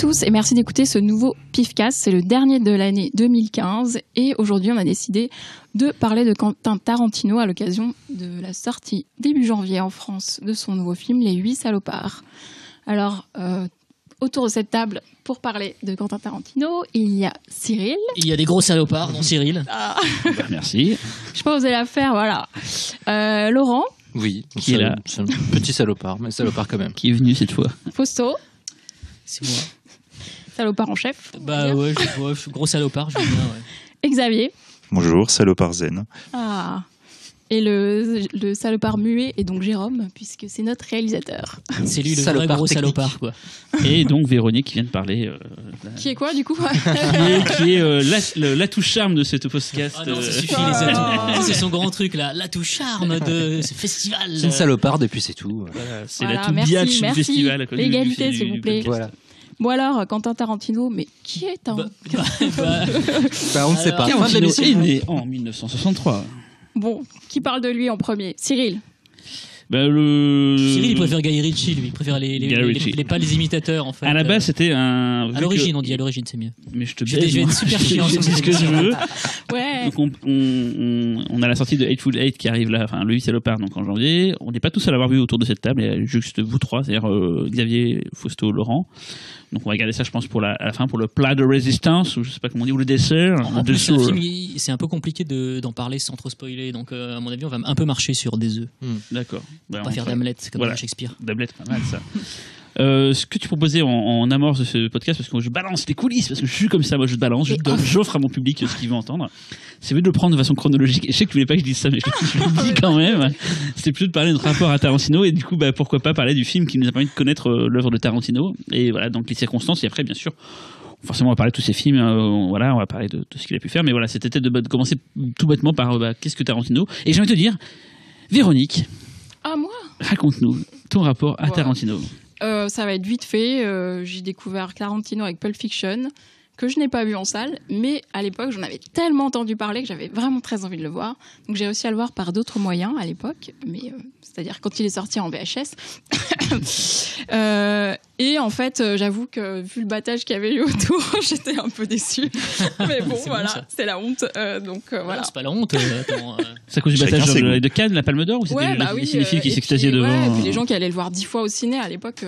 tous et merci d'écouter ce nouveau PIFcast. C'est le dernier de l'année 2015 et aujourd'hui on a décidé de parler de Quentin Tarantino à l'occasion de la sortie début janvier en France de son nouveau film Les 8 salopards. Alors, autour de cette table, pour parler de Quentin Tarantino, il y a Cyril. Il y a des gros salopards, non Cyril? Bah, merci. Je pas osé la faire, voilà. Laurent. Oui, Qui est là? c'est un petit salopard, mais salopard quand même. Qui est venu cette fois? Fausto. C'est moi. Salopard en chef. Bah ouais, je suis gros salopard, je veux bien, ouais. Et Xavier. Bonjour, salopard zen. Ah. Et le salopard muet est donc Jérôme, puisque c'est notre réalisateur. C'est lui le Salopard vrai gros technique. salopard, quoi. Et donc Véronique qui vient de parler. Qui est quoi, du coup? Qui est l'atout charme de cette podcast. Ah non, ça suffit, les atouts. C'est son grand truc, là. L'atout charme de ce festival. C'est une saloparde et puis c'est tout. Voilà, c'est Voilà, l'atout merci, biatch du merci. festival. à cause du- L'égalité, du- s'il vous plaît. Voilà. Bon alors, Quentin Tarantino, mais qui est un... Bah, Bah, on ne sait pas. Fin de Tarantino l'émission. est né en 1963. Bon, qui parle de lui en premier? Cyril. Cyril, il préfère Guy Ritchie, lui. Il préfère Guy Ritchie. pas les imitateurs, en fait. À la base, c'était un. À l'origine, on dit à l'origine, c'est mieux. Mais je te J'ai baise, une moi. super chiance. Je dis ce que je veux. Ouais. Donc on a la sortie de Hateful Eight qui arrive là, enfin le 8 salopard donc en janvier. On n'est pas tous à l'avoir vu autour de cette table, il y a juste vous trois, c'est-à-dire Xavier, Fausto, Laurent. Donc on va garder ça, je pense, à la fin pour le plat de résistance ou je sais pas comment on dit, ou le dessert. En plus, c'est un film, c'est un peu compliqué d'en parer sans trop spoiler. Donc, à mon avis, on va un peu marcher sur des œufs. D'accord. Pas faire d'Hamlet, comme Voilà. dans Shakespeare. D'Hamlet, pas mal ça. Ce que tu proposais en amorce de ce podcast, parce que je balance les coulisses, parce que je suis comme ça, moi je balance, j'offre à mon public ce qu'il veut entendre. C'est de le prendre de façon chronologique. Et je sais que tu voulais pas que je dise ça, mais je le dis quand même. C'était plutôt de parler de notre rapport à Tarantino et du coup, pourquoi pas parler du film qui nous a permis de connaître l'œuvre de Tarantino. Et voilà, donc les circonstances. Et après, bien sûr, forcément, on va parler de tous ces films. Voilà, on va parler de tout ce qu'il a pu faire. Mais voilà, c'était peut-être de commencer tout bêtement par qu'est-ce que Tarantino. Et j'ai envie de te dire, Véronique. Ah, moi? Raconte-nous ton rapport à Ouais. Tarantino. Ça va être vite fait. J'ai découvert Tarantino avec Pulp Fiction, que je n'ai pas vu en salle, mais à l'époque, j'en avais tellement entendu parler que j'avais vraiment très envie de le voir. Donc j'ai réussi à le voir par d'autres moyens à l'époque, mais c'est-à-dire quand il est sorti en VHS. Et en fait, j'avoue que vu le battage qu'il y avait eu autour, j'étais un peu déçue. Mais bon, C'est voilà, bon, ça. c'est la honte. Donc voilà. C'est pas la honte. Attends, C'est à cause du Chacun battage ses goûts. de Cannes, la Palme d'Or, ou c'était Ouais, les cinéphiles qui et s'extasiaient puis, devant ouais, et puis les gens qui allaient le voir 10 fois au ciné à l'époque,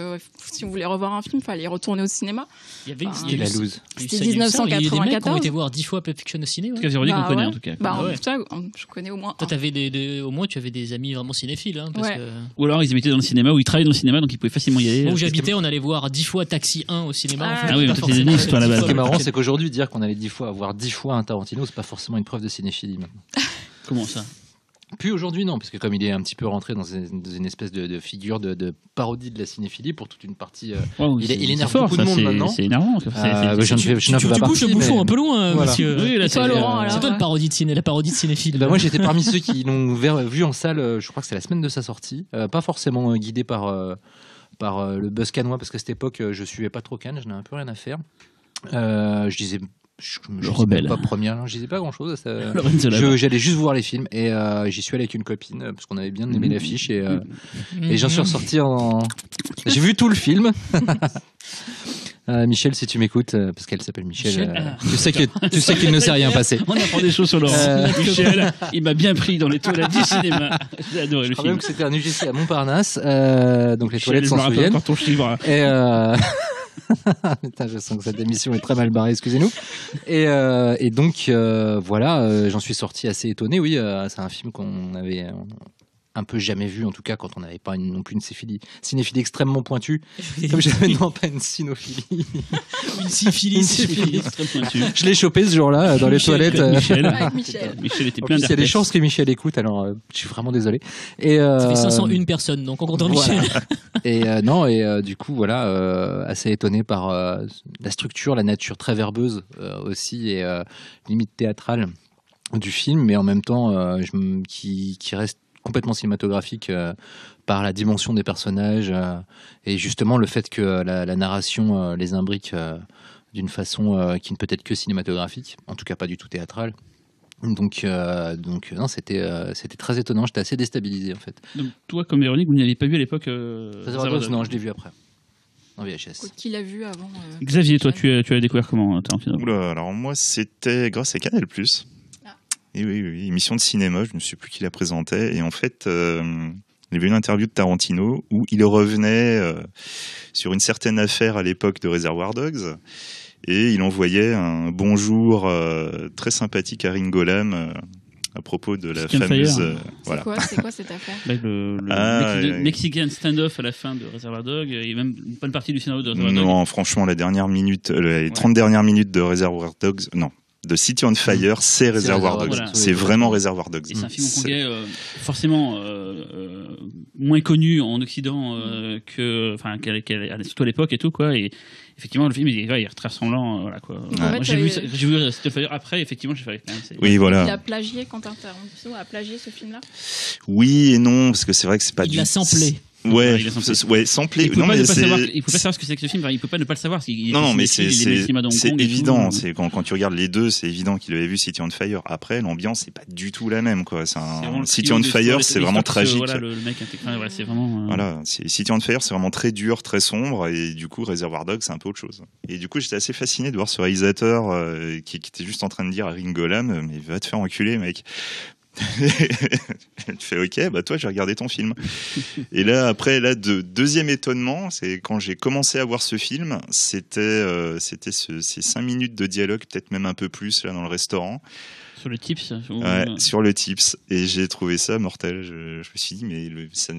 si on voulait revoir un film, il fallait y retourner au cinéma. il y avait C'était la loose. C'était Il y a eu ça, il y a eu des mecs qui ont 1994. été voir 10 fois Pulp Fiction au ciné. En Ouais. tout cas, Véronique, on connaît ouais. en tout cas. Bah, Ah en ouais. tout cas, je connais au moins Toi, un. t'avais au moins, tu avais des amis vraiment cinéphiles. Hein, parce Ouais. que... Ou alors ils habitaient dans le cinéma, ou ils travaillaient dans le cinéma, donc ils pouvaient facilement y aller. Moi où j'habitais, on allait voir 10 fois Taxi 1 au cinéma. En fait. Ah oui, mais toi, t'es Nice, toi, à la base. Ce qui est marrant, c'est qu'aujourd'hui, dire qu'on allait 10 fois voir 10 fois un Tarantino, c'est pas forcément une preuve de cinéphilie. Maintenant. Comment ça? Puis aujourd'hui, non, parce que comme il est un petit peu rentré dans une espèce de figure de parodie de la cinéphilie pour toute une partie. Wow, Il c'est énerve fort, beaucoup de ça, monde c'est- maintenant. C'est énervant. Je n'en fais Tu pas pousses le partie, bouchon mais- un peu loin, Voilà. monsieur. Oui, là, Et toi, c'est- Laurent, alors C'est toi la parodie de cinéphile. Bah moi j'étais parmi ceux qui l'ont vu en salle, je crois que c'est la semaine de sa sortie, pas forcément guidé par le buzz cannois parce qu'à cette époque je suivais pas trop Cannes, je n'avais un peu rien à faire. Je disais je disais rebelle. pas première, je disais pas grand chose. Lorenzo Lamas. J'allais juste voir les films et j'y suis allé avec une copine parce qu'on avait bien aimé l'affiche et j'en suis ressorti j'ai vu tout le film. Michel, si tu m'écoutes, parce qu'elle s'appelle Michel, tu sais qu'il ne s'est rien passé. On apprend des choses sur Laurent. Michel, il m'a bien pris dans les toilettes du cinéma. J'ai adoré Je le crois film. même que c'était un UGC à Montparnasse, donc les Michel, toilettes je s'en me rappelle souviennent. encore ton chiffre. Et putain, je sens que cette émission est très mal barrée, excusez-nous. Et donc voilà, j'en suis sorti assez étonné. Oui, c'est un film qu'on avait un peu jamais vu, en tout cas quand on n'avait pas non plus une cinéphilie extrêmement pointue, comme j'avais non pas une cinophilie. Une syphilis. Très pointu. Je l'ai chopé ce jour-là dans les toilettes. Michel. Avec Michel. Michel était En plein plus, il y a des d'herpès. chances que Michel écoute, alors je suis vraiment désolé. Et Ça fait 501 personnes, donc on compte en voilà. Michel. Et non, et du coup, voilà, assez étonné par la structure, la nature très verbeuse aussi, et limite théâtrale du film, mais en même temps qui reste complètement cinématographique par la dimension des personnages et justement le fait que la narration les imbrique d'une façon qui ne peut être que cinématographique, en tout cas pas du tout théâtrale. Donc non, c'était très étonnant. J'étais assez déstabilisé en fait. Donc, toi, comme Véronique, vous n'avez pas vu à l'époque. Réservoir Dogs, non, je l'ai vu après. En VHS. Qui l'a vu avant Xavier, toi, tu as découvert comment Tarantino? Oula, alors moi, c'était grâce à Canal+. Ah. Et oui, émission de cinéma, je ne sais plus qui la présentait. Et en fait, il y avait une interview de Tarantino où il revenait sur une certaine affaire à l'époque de Reservoir Dogs. Et il envoyait un bonjour très sympathique à Ringo Lam à propos de la fameuse... C'est quoi cette affaire? Le Mexican standoff à la fin de Reservoir Dogs, et même une bonne partie du scénario de Reservoir Dogs. Non, franchement, les 30 dernières minutes de Reservoir Dogs, non. De City on Fire, c'est Reservoir Dogs. Voilà. C'est vraiment Reservoir Dogs. Et c'est un film hongkongais forcément moins connu en Occident surtout à l'époque et tout, quoi. Et effectivement, le film il est très ressemblant, voilà, quoi. En fait, j'ai vu City on Fire après, effectivement, j'ai fait quand même. Oui, voilà. Il a plagié, Quentin Tarantino a plagié ce film-là? Oui et non, parce que c'est vrai que c'est pas Il l'a samplé. Ouais, samplé. Il peut pas savoir ce que c'est que ce film. Il peut pas ne pas le savoir. Non, mais c'est évident. Tout. C'est quand tu regardes les deux, c'est évident qu'il avait vu City on Fire. Après, l'ambiance c'est pas du tout la même, quoi. City on Fire, c'est vraiment tragique. Voilà, le mec intégré, c'est vraiment. Voilà, City on Fire, c'est vraiment très dur, très sombre, et du coup, Reservoir Dogs, c'est un peu autre chose. Et du coup, j'étais assez fasciné de voir ce réalisateur qui était juste en train de dire à Ringo Lam, mais va te faire enculer, mec. Tu fais ok, bah toi j'ai regardé ton film. Et là après deuxième étonnement, c'est quand j'ai commencé à voir ce film, c'était ces 5 minutes de dialogue, peut-être même un peu plus là dans le restaurant. Sur le tips. Sur le tips, et j'ai trouvé ça mortel. Je me suis dit mais ça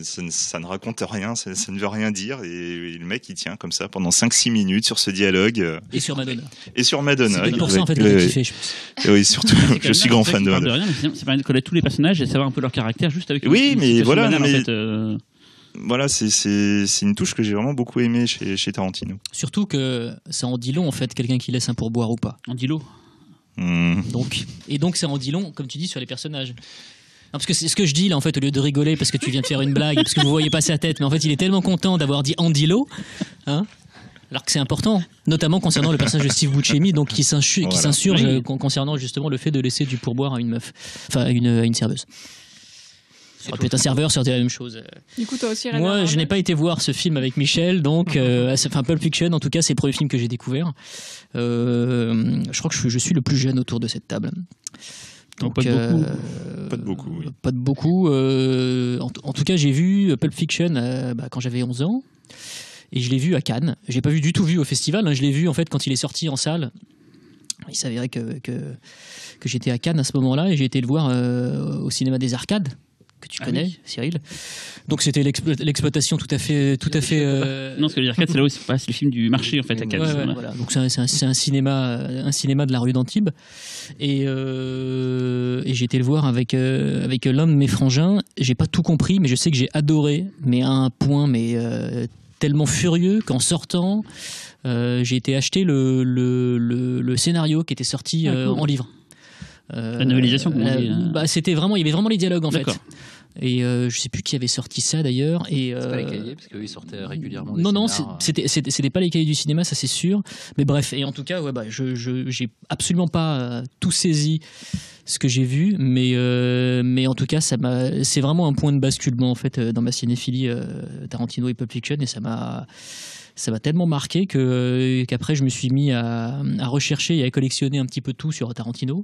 ne raconte rien, ça ne veut rien dire, et le mec il tient comme ça pendant 5-6 minutes sur ce dialogue. Et sur Madonna. C'est peut-être pour ça en fait que j'ai kiffé, je pense. Oui, surtout, je suis grand fan de Madonna. Ça permet de connaître tous les personnages et de savoir un peu leur caractère juste avec. Oui, mais voilà. Voilà, c'est une touche que j'ai vraiment beaucoup aimée chez Tarantino. Surtout que ça en dit long en fait, quelqu'un qui laisse un pourboire ou pas. En dit long. Donc ça en dit long, comme tu dis, sur les personnages. Non, parce que c'est ce que je dis là en fait, au lieu de rigoler parce que tu viens de faire une blague, parce que vous voyez pas sa tête, mais en fait il est tellement content d'avoir dit Andy Lau, hein, alors que c'est important, notamment concernant le personnage de Steve Buscemi, donc qui s'insurge concernant justement le fait de laisser du pourboire à une meuf, enfin à une serveuse. Ça aurait pu être un serveur, ça aurait été la même chose. Du coup, toi aussi, moi, je n'ai pas été voir ce film avec Michel, donc Pulp Fiction, en tout cas, c'est le premier film que j'ai découvert. Je crois que je suis le plus jeune autour de cette table. Donc, pas de beaucoup. Oui. Pas de beaucoup. En tout cas, j'ai vu Pulp Fiction quand j'avais 11 ans. Et je l'ai vu à Cannes. Je l'ai pas du tout vu au festival. Je l'ai vu en fait quand il est sorti en salle. Il s'avérait que j'étais à Cannes à ce moment-là et j'ai été le voir au cinéma des Arcades, que tu connais, oui. Cyril. Donc c'était l'exploitation tout à fait. Non, parce que les Arcades, c'est là où c'est le film du marché en fait à Cannes. Ouais, voilà. Donc c'est un cinéma de la rue d'Antibes et j'ai été le voir avec l'un de mes frangins. J'ai pas tout compris, mais je sais que j'ai adoré, mais à un point tellement furieux qu'en sortant, j'ai été acheter le scénario qui était sorti en livre. La novélisation, comment on dit, c'était vraiment, il y avait vraiment les dialogues en D'accord. fait. Et je sais plus qui avait sorti ça d'ailleurs. Et c'est pas les cahiers parce qu'ils sortaient régulièrement. Non, c'était pas les cahiers du cinéma, ça c'est sûr. Mais bref, et en tout cas, j'ai absolument pas tout saisi ce que j'ai vu, mais en tout cas, c'est vraiment un point de basculement en fait dans ma cinéphilie Tarantino et Pulp Fiction, et ça m'a tellement marqué qu'après je me suis mis à rechercher et à collectionner un petit peu tout sur Tarantino.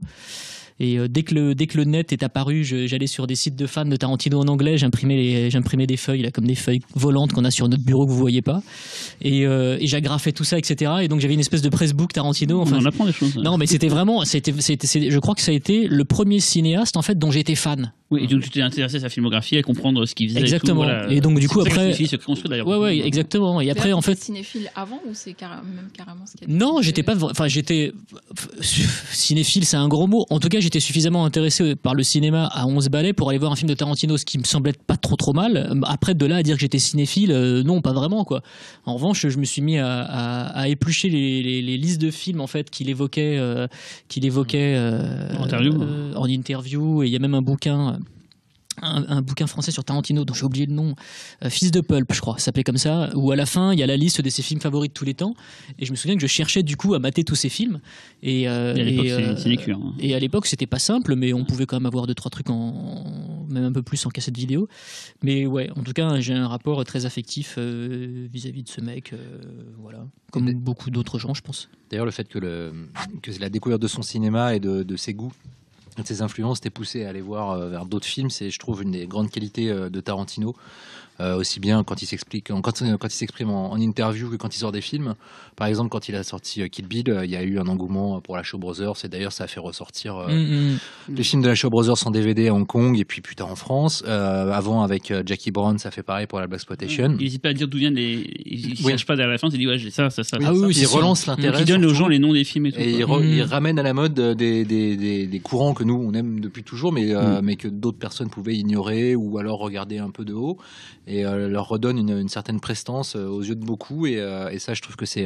Et dès que le net est apparu, j'allais sur des sites de fans de Tarantino en anglais, j'imprimais des feuilles là, comme des feuilles volantes qu'on a sur notre bureau que vous voyez pas, et j'agrafais tout ça, etc. Et donc j'avais une espèce de pressbook Tarantino. Enfin, on apprend des choses. Non, mais c'était vraiment, je crois que ça a été le premier cinéaste en fait dont j'ai été fan. Oui, et donc tu t'es intéressé à sa filmographie, à comprendre ce qu'il faisait. Exactement. Et, tout, voilà. Et donc du coup après. Se construit d'ailleurs. Ouais, exactement. Et après en fait. Cinéphile avant ou c'est même carrément ce qu'il y a. Non, j'étais pas. Enfin, j'étais cinéphile, c'est un gros mot. En tout cas, j'étais suffisamment intéressé par le cinéma à 11 balais pour aller voir un film de Tarantino, ce qui me semblait pas trop mal. Après, de là à dire que j'étais cinéphile, non, pas vraiment quoi. En revanche, je me suis mis à éplucher les listes de films en fait qu'il évoquait en interview. Et il y a même un bouquin un bouquin français sur Tarantino dont j'ai oublié le nom, Fils de Pulp, je crois, ça s'appelait comme ça, où à la fin il y a la liste de ses films favoris de tous les temps, et je me souviens que je cherchais du coup à mater tous ces films, et à l'époque, c'est des cures, hein. Et à l'époque c'était pas simple, mais on pouvait quand même avoir 2-3 trucs même un peu plus en cassette vidéo, mais ouais, en tout cas j'ai un rapport très affectif vis-à-vis de ce mec, voilà, comme beaucoup d'autres gens, je pense. D'ailleurs, le fait que la découverte de son cinéma et de ses goûts, de ses influences, t'es poussé à aller voir vers d'autres films, c'est, je trouve, une des grandes qualités de Tarantino. Aussi bien quand il s'exprime en interview que quand il sort des films. Par exemple, quand il a sorti Kill Bill, il y a eu un engouement pour la Shaw Brothers, et d'ailleurs ça a fait ressortir les films de la Shaw Brothers en DVD à Hong Kong et puis plus tard en France. Avant, avec Jackie Brown, ça fait pareil pour la Blaxploitation. Il n'hésite pas à dire d'où viennent il cherche pas derrière la fin, il dit ouais, j'ai ça. Oui, il relance l'intérêt. Il donne aux gens les noms des films et tout. Et il ramène à la mode des courants que nous on aime depuis toujours, mais que d'autres personnes pouvaient ignorer ou alors regarder un peu de haut. Et leur redonne une certaine prestance aux yeux de beaucoup, et ça, je trouve que c'est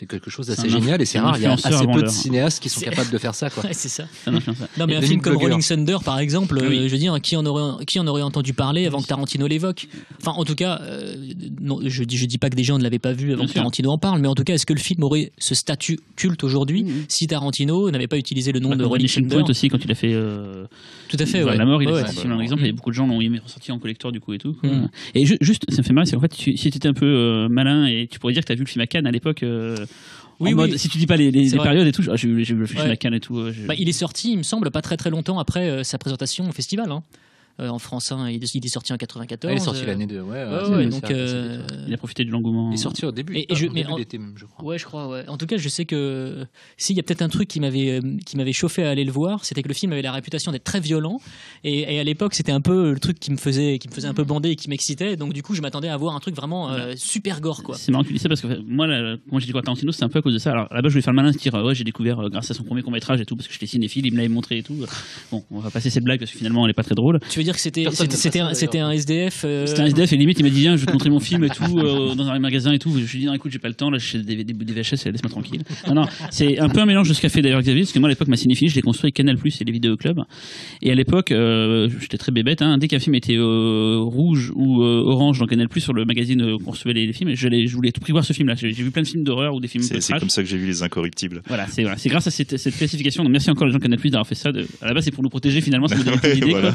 quelque chose d'assez génial, et c'est rare. Il y a assez peu de cinéastes qui sont capables de faire ça, quoi. Ouais, c'est ça. Non, mais un film comme Rolling Thunder, par exemple, je veux dire, qui en aurait entendu parler avant que Tarantino l'évoque? Enfin, en tout cas, non, je dis pas que des gens ne l'avaient pas vu avant que Tarantino en parle, mais en tout cas, est-ce que le film aurait ce statut culte aujourd'hui si Tarantino n'avait pas utilisé le nom de Rolling Thunder? Point aussi, quand il a fait tout à fait, la mort, il a fait un exemple, et beaucoup de gens l'ont ressorti en collector du coup et tout. Et juste, ça me fait marrer, c'est qu'en fait, si tu étais un peu malin, et tu pourrais dire que tu as vu le film à Cannes à l'époque. Mode, si tu dis pas les périodes et tout, j'ai vu le film à Cannes et tout. Il est sorti, il me semble, pas très très longtemps après sa présentation au festival. En France, il est sorti en 94. Il est sorti l'année de. Donc, il a profité de l'engouement. Il est sorti au début. D'été, je crois. Ouais, je crois. Ouais. En tout cas, je sais que s'il y a peut-être un truc qui m'avait chauffé à aller le voir, c'était que le film avait la réputation d'être très violent. Et à l'époque, c'était un peu le truc qui me faisait un peu bander et qui m'excitait. Donc du coup, je m'attendais à voir un truc vraiment super gore, quoi. C'est marrant que tu dis ça parce que moi, quand j'ai découvert Tarantino, c'était un peu à cause de ça. Alors là-bas, je voulais faire le malin, se dire ouais, j'ai découvert grâce à son premier court-métrage et tout, parce que j'étais cinéphile, il me l'avait montré et tout. Bon, on va passer cette blague parce que finalement, elle est pas très drôle. Tu veux dire que c'était un SDF C'était un SDF, et limite il m'a dit viens, je vais te montrer mon film et tout dans un magasin et tout. Je lui ai dit non, écoute, j'ai pas le temps, là j'ai des VHS, laisse-moi tranquille. Non, c'est un peu un mélange de ce qu'a fait d'ailleurs Xavier, parce que moi à l'époque ma cinéphilie, je l'ai construit avec Canal+ et les vidéoclubs, et à l'époque j'étais très bébête, dès qu'un film était rouge ou orange dans Canal+ sur le magazine qu'on recevait les films, je voulais tout prix voir ce film là. J'ai vu plein de films d'horreur ou des films c'est comme ça que j'ai vu Les Incorruptibles. Voilà, c'est grâce à cette classification, donc merci encore les gens de Canal+ d'avoir fait ça. À la base c'est pour nous protéger, finalement ça nous donne une idée, voilà.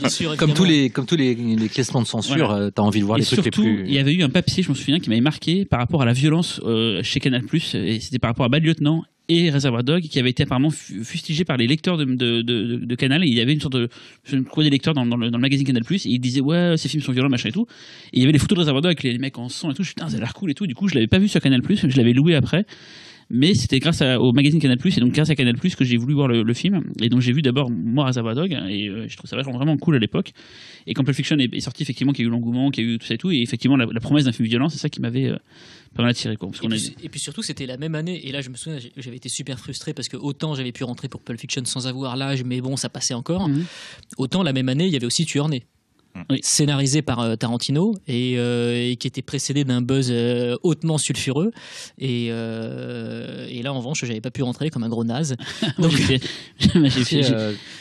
Comme tous les classements de censure, t'as envie de voir les trucs surtout, les plus. Il y avait eu un papier, je me souviens, qui m'avait marqué par rapport à la violence chez Canal+, et c'était par rapport à Bad Lieutenant et Reservoir Dog, qui avait été apparemment fustigé par les lecteurs de Canal. Et il y avait une sorte de courrier des lecteurs dans le magazine Canal+, et ils disaient ouais, ces films sont violents, machin et tout. Et il y avait les photos de Reservoir Dog avec les mecs en sang et tout. Je me suis dit, putain, ça a l'air cool et tout. Du coup, je l'avais pas vu sur Canal+, je l'avais loué après. Mais c'était grâce au magazine Canal+, et donc grâce à Canal+, que j'ai voulu voir le film. Et donc j'ai vu d'abord moi Reservoir Dog, et je trouve ça vraiment cool à l'époque. Et quand Pulp Fiction est sorti, effectivement, qu'il y a eu l'engouement, qu'il y a eu tout ça et tout, et effectivement la promesse d'un film violent, c'est ça qui m'avait pas mal attiré, quoi. Et puis surtout, c'était la même année, et là je me souviens, j'avais été super frustré parce que autant j'avais pu rentrer pour Pulp Fiction sans avoir l'âge, mais bon, ça passait encore. Autant la même année, il y avait aussi Tueur Né. Oui. Scénarisé par Tarantino et qui était précédé d'un buzz hautement sulfureux, et là en revanche j'avais pas pu rentrer comme un gros naze. Donc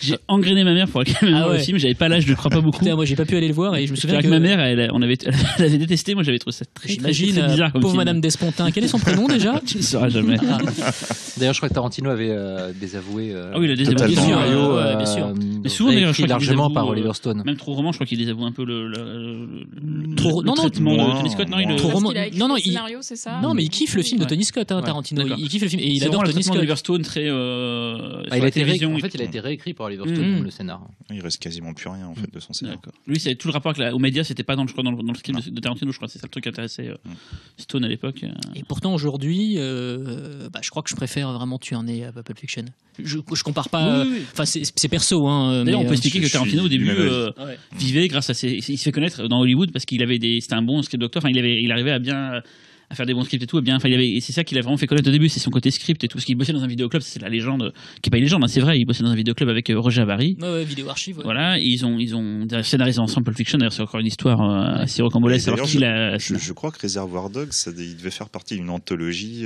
j'ai engrainé ma mère pour qu'elle me voie le film. J'avais pas l'âge, je crois pas beaucoup. Putain, moi j'ai pas pu aller le voir, et je me souviens que ma mère elle avait détesté. Moi j'avais trouvé ça très bizarre comme pauvre film. Madame Despontin. Quel est son prénom déjà? Tu ne sauras jamais. D'ailleurs, je crois que Tarantino avait désavoué. Ah oui, il a désavoué. Bien sûr. Mais souvent d'ailleurs, je crois largement par Oliver Stone. Même trop roman, je crois qu'il désavoue un peu le traitement de Tony Scott. Non, il scénario, c'est ça. Non, mais il kiffe le film de Tony Scott, Tarantino. Il kiffe le film et il adore Tony Scott. Oliver Stone très. Il a été réécrit par Oliver Stone, le scénar. Il reste quasiment plus rien en fait de son scénario. Lui, c'est tout le rapport aux médias, c'était pas dans le script de Tarantino, je crois. C'est ça le truc qui intéressait Stone à l'époque. Et pourtant aujourd'hui, je crois que je préfère vraiment Tueur Né à Pulp Fiction. Je compare pas. Enfin, c'est perso. D'ailleurs, on peut expliquer que Tarantino au début vivait grâce à il se fait connaître dans Hollywood parce qu'il avait c'était un bon script doctor. Enfin, il arrivait à bien à faire des bons scripts et tout, et c'est ça qu'il a vraiment fait connaître au début, c'est son côté script et tout, parce qu'il bossait dans un vidéoclub, c'est la légende, qui est pas une légende, c'est vrai, il bossait dans un vidéoclub avec Roger Avary. Ouais, vidéo archive. Ouais. Voilà, ils ont scénarisé ensemble Pulp Fiction, d'ailleurs c'est encore une histoire assez rocambolesque. Je crois que Reservoir Dogs, il devait faire partie d'une anthologie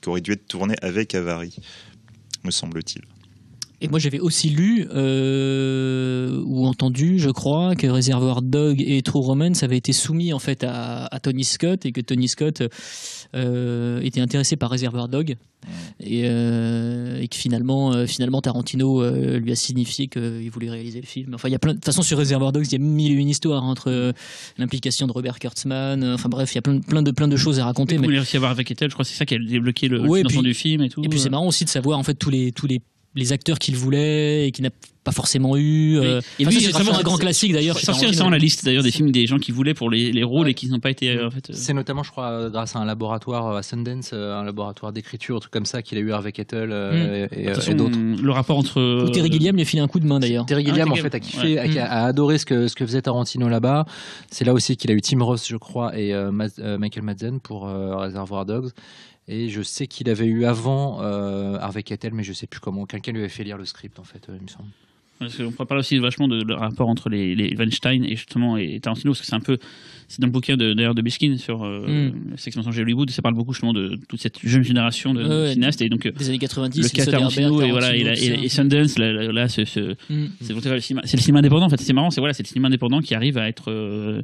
qui aurait dû être tournée avec Avary, me semble-t-il. Et moi, j'avais aussi lu ou entendu, je crois, que Reservoir Dogs et True Romance avaient été soumis en fait à Tony Scott et que Tony Scott était intéressé par Reservoir Dogs et que finalement Tarantino lui a signifié qu'il voulait réaliser le film. Enfin, il y a de toute façon sur Reservoir Dogs, il y a mille et une histoires entre l'implication de Robert Kurtzman. Enfin bref, il y a plein de choses à raconter. Mais vous voulez aussi avoir avec Ethel, je crois que c'est ça qui a débloqué le financement du film et tout. Et puis c'est marrant aussi de savoir en fait tous les acteurs qu'il voulait et qu'il n'a pas forcément eu. Et lui, c'est vraiment un grand classique d'ailleurs. Ça sortir récemment la liste d'ailleurs des films des gens qui voulaient pour les rôles et qui n'ont pas été en fait. C'est notamment, je crois, grâce à un laboratoire à Sundance, un laboratoire d'écriture, un truc comme ça qu'il a eu avec Ethel et d'autres. Le rapport entre. Ou Terry Gilliam lui a filé un coup de main d'ailleurs. Terry Gilliam en fait a kiffé, a adoré ce que faisait Tarantino là-bas. C'est là aussi qu'il a eu Tim Roth, je crois, et Michael Madsen pour Reservoir Dogs. Et je sais qu'il avait eu avant Harvey Keitel, mais je sais plus comment. Quelqu'un lui avait fait lire le script, en fait, il me semble. Parce qu'on pourrait parler aussi vachement de rapport entre les Weinstein et justement et Tarantino, parce que c'est dans le bouquin d'ailleurs de Biskin sur Sex Mensonge Hollywood, ça parle beaucoup justement de toute cette jeune génération de cinéastes et donc des années 90, le cas Tarantino et voilà et Sundance là c'est le cinéma indépendant en fait, c'est marrant, c'est le cinéma indépendant qui arrive à être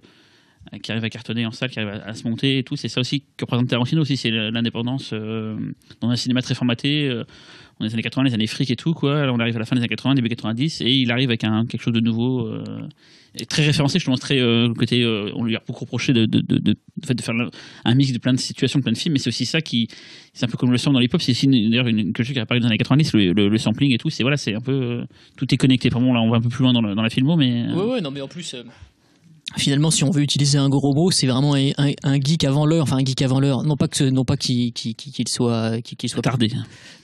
qui arrive à cartonner en salle, qui arrive à se monter et tout. C'est ça aussi que représente Tarantino aussi, c'est l'indépendance dans un cinéma très formaté. On est les années 80, les années fric et tout, quoi. Là, on arrive à la fin des années 80, début 90, et il arrive avec quelque chose de nouveau, et très référencé. Je pense très côté, on lui a beaucoup reproché de faire un mix de plein de situations, de plein de films, mais c'est aussi ça qui, c'est un peu comme le son dans l'hip-hop. C'est aussi d'ailleurs une culture qui a apparu dans les années 90, le sampling et tout. C'est un peu tout est connecté. Enfin bon, là, on va un peu plus loin dans la filmo, mais ouais, non, mais en plus. Finalement, si on veut utiliser un gros mot, c'est vraiment un geek avant l'heure. Enfin, un geek avant l'heure. Non pas qu'il soit tardé.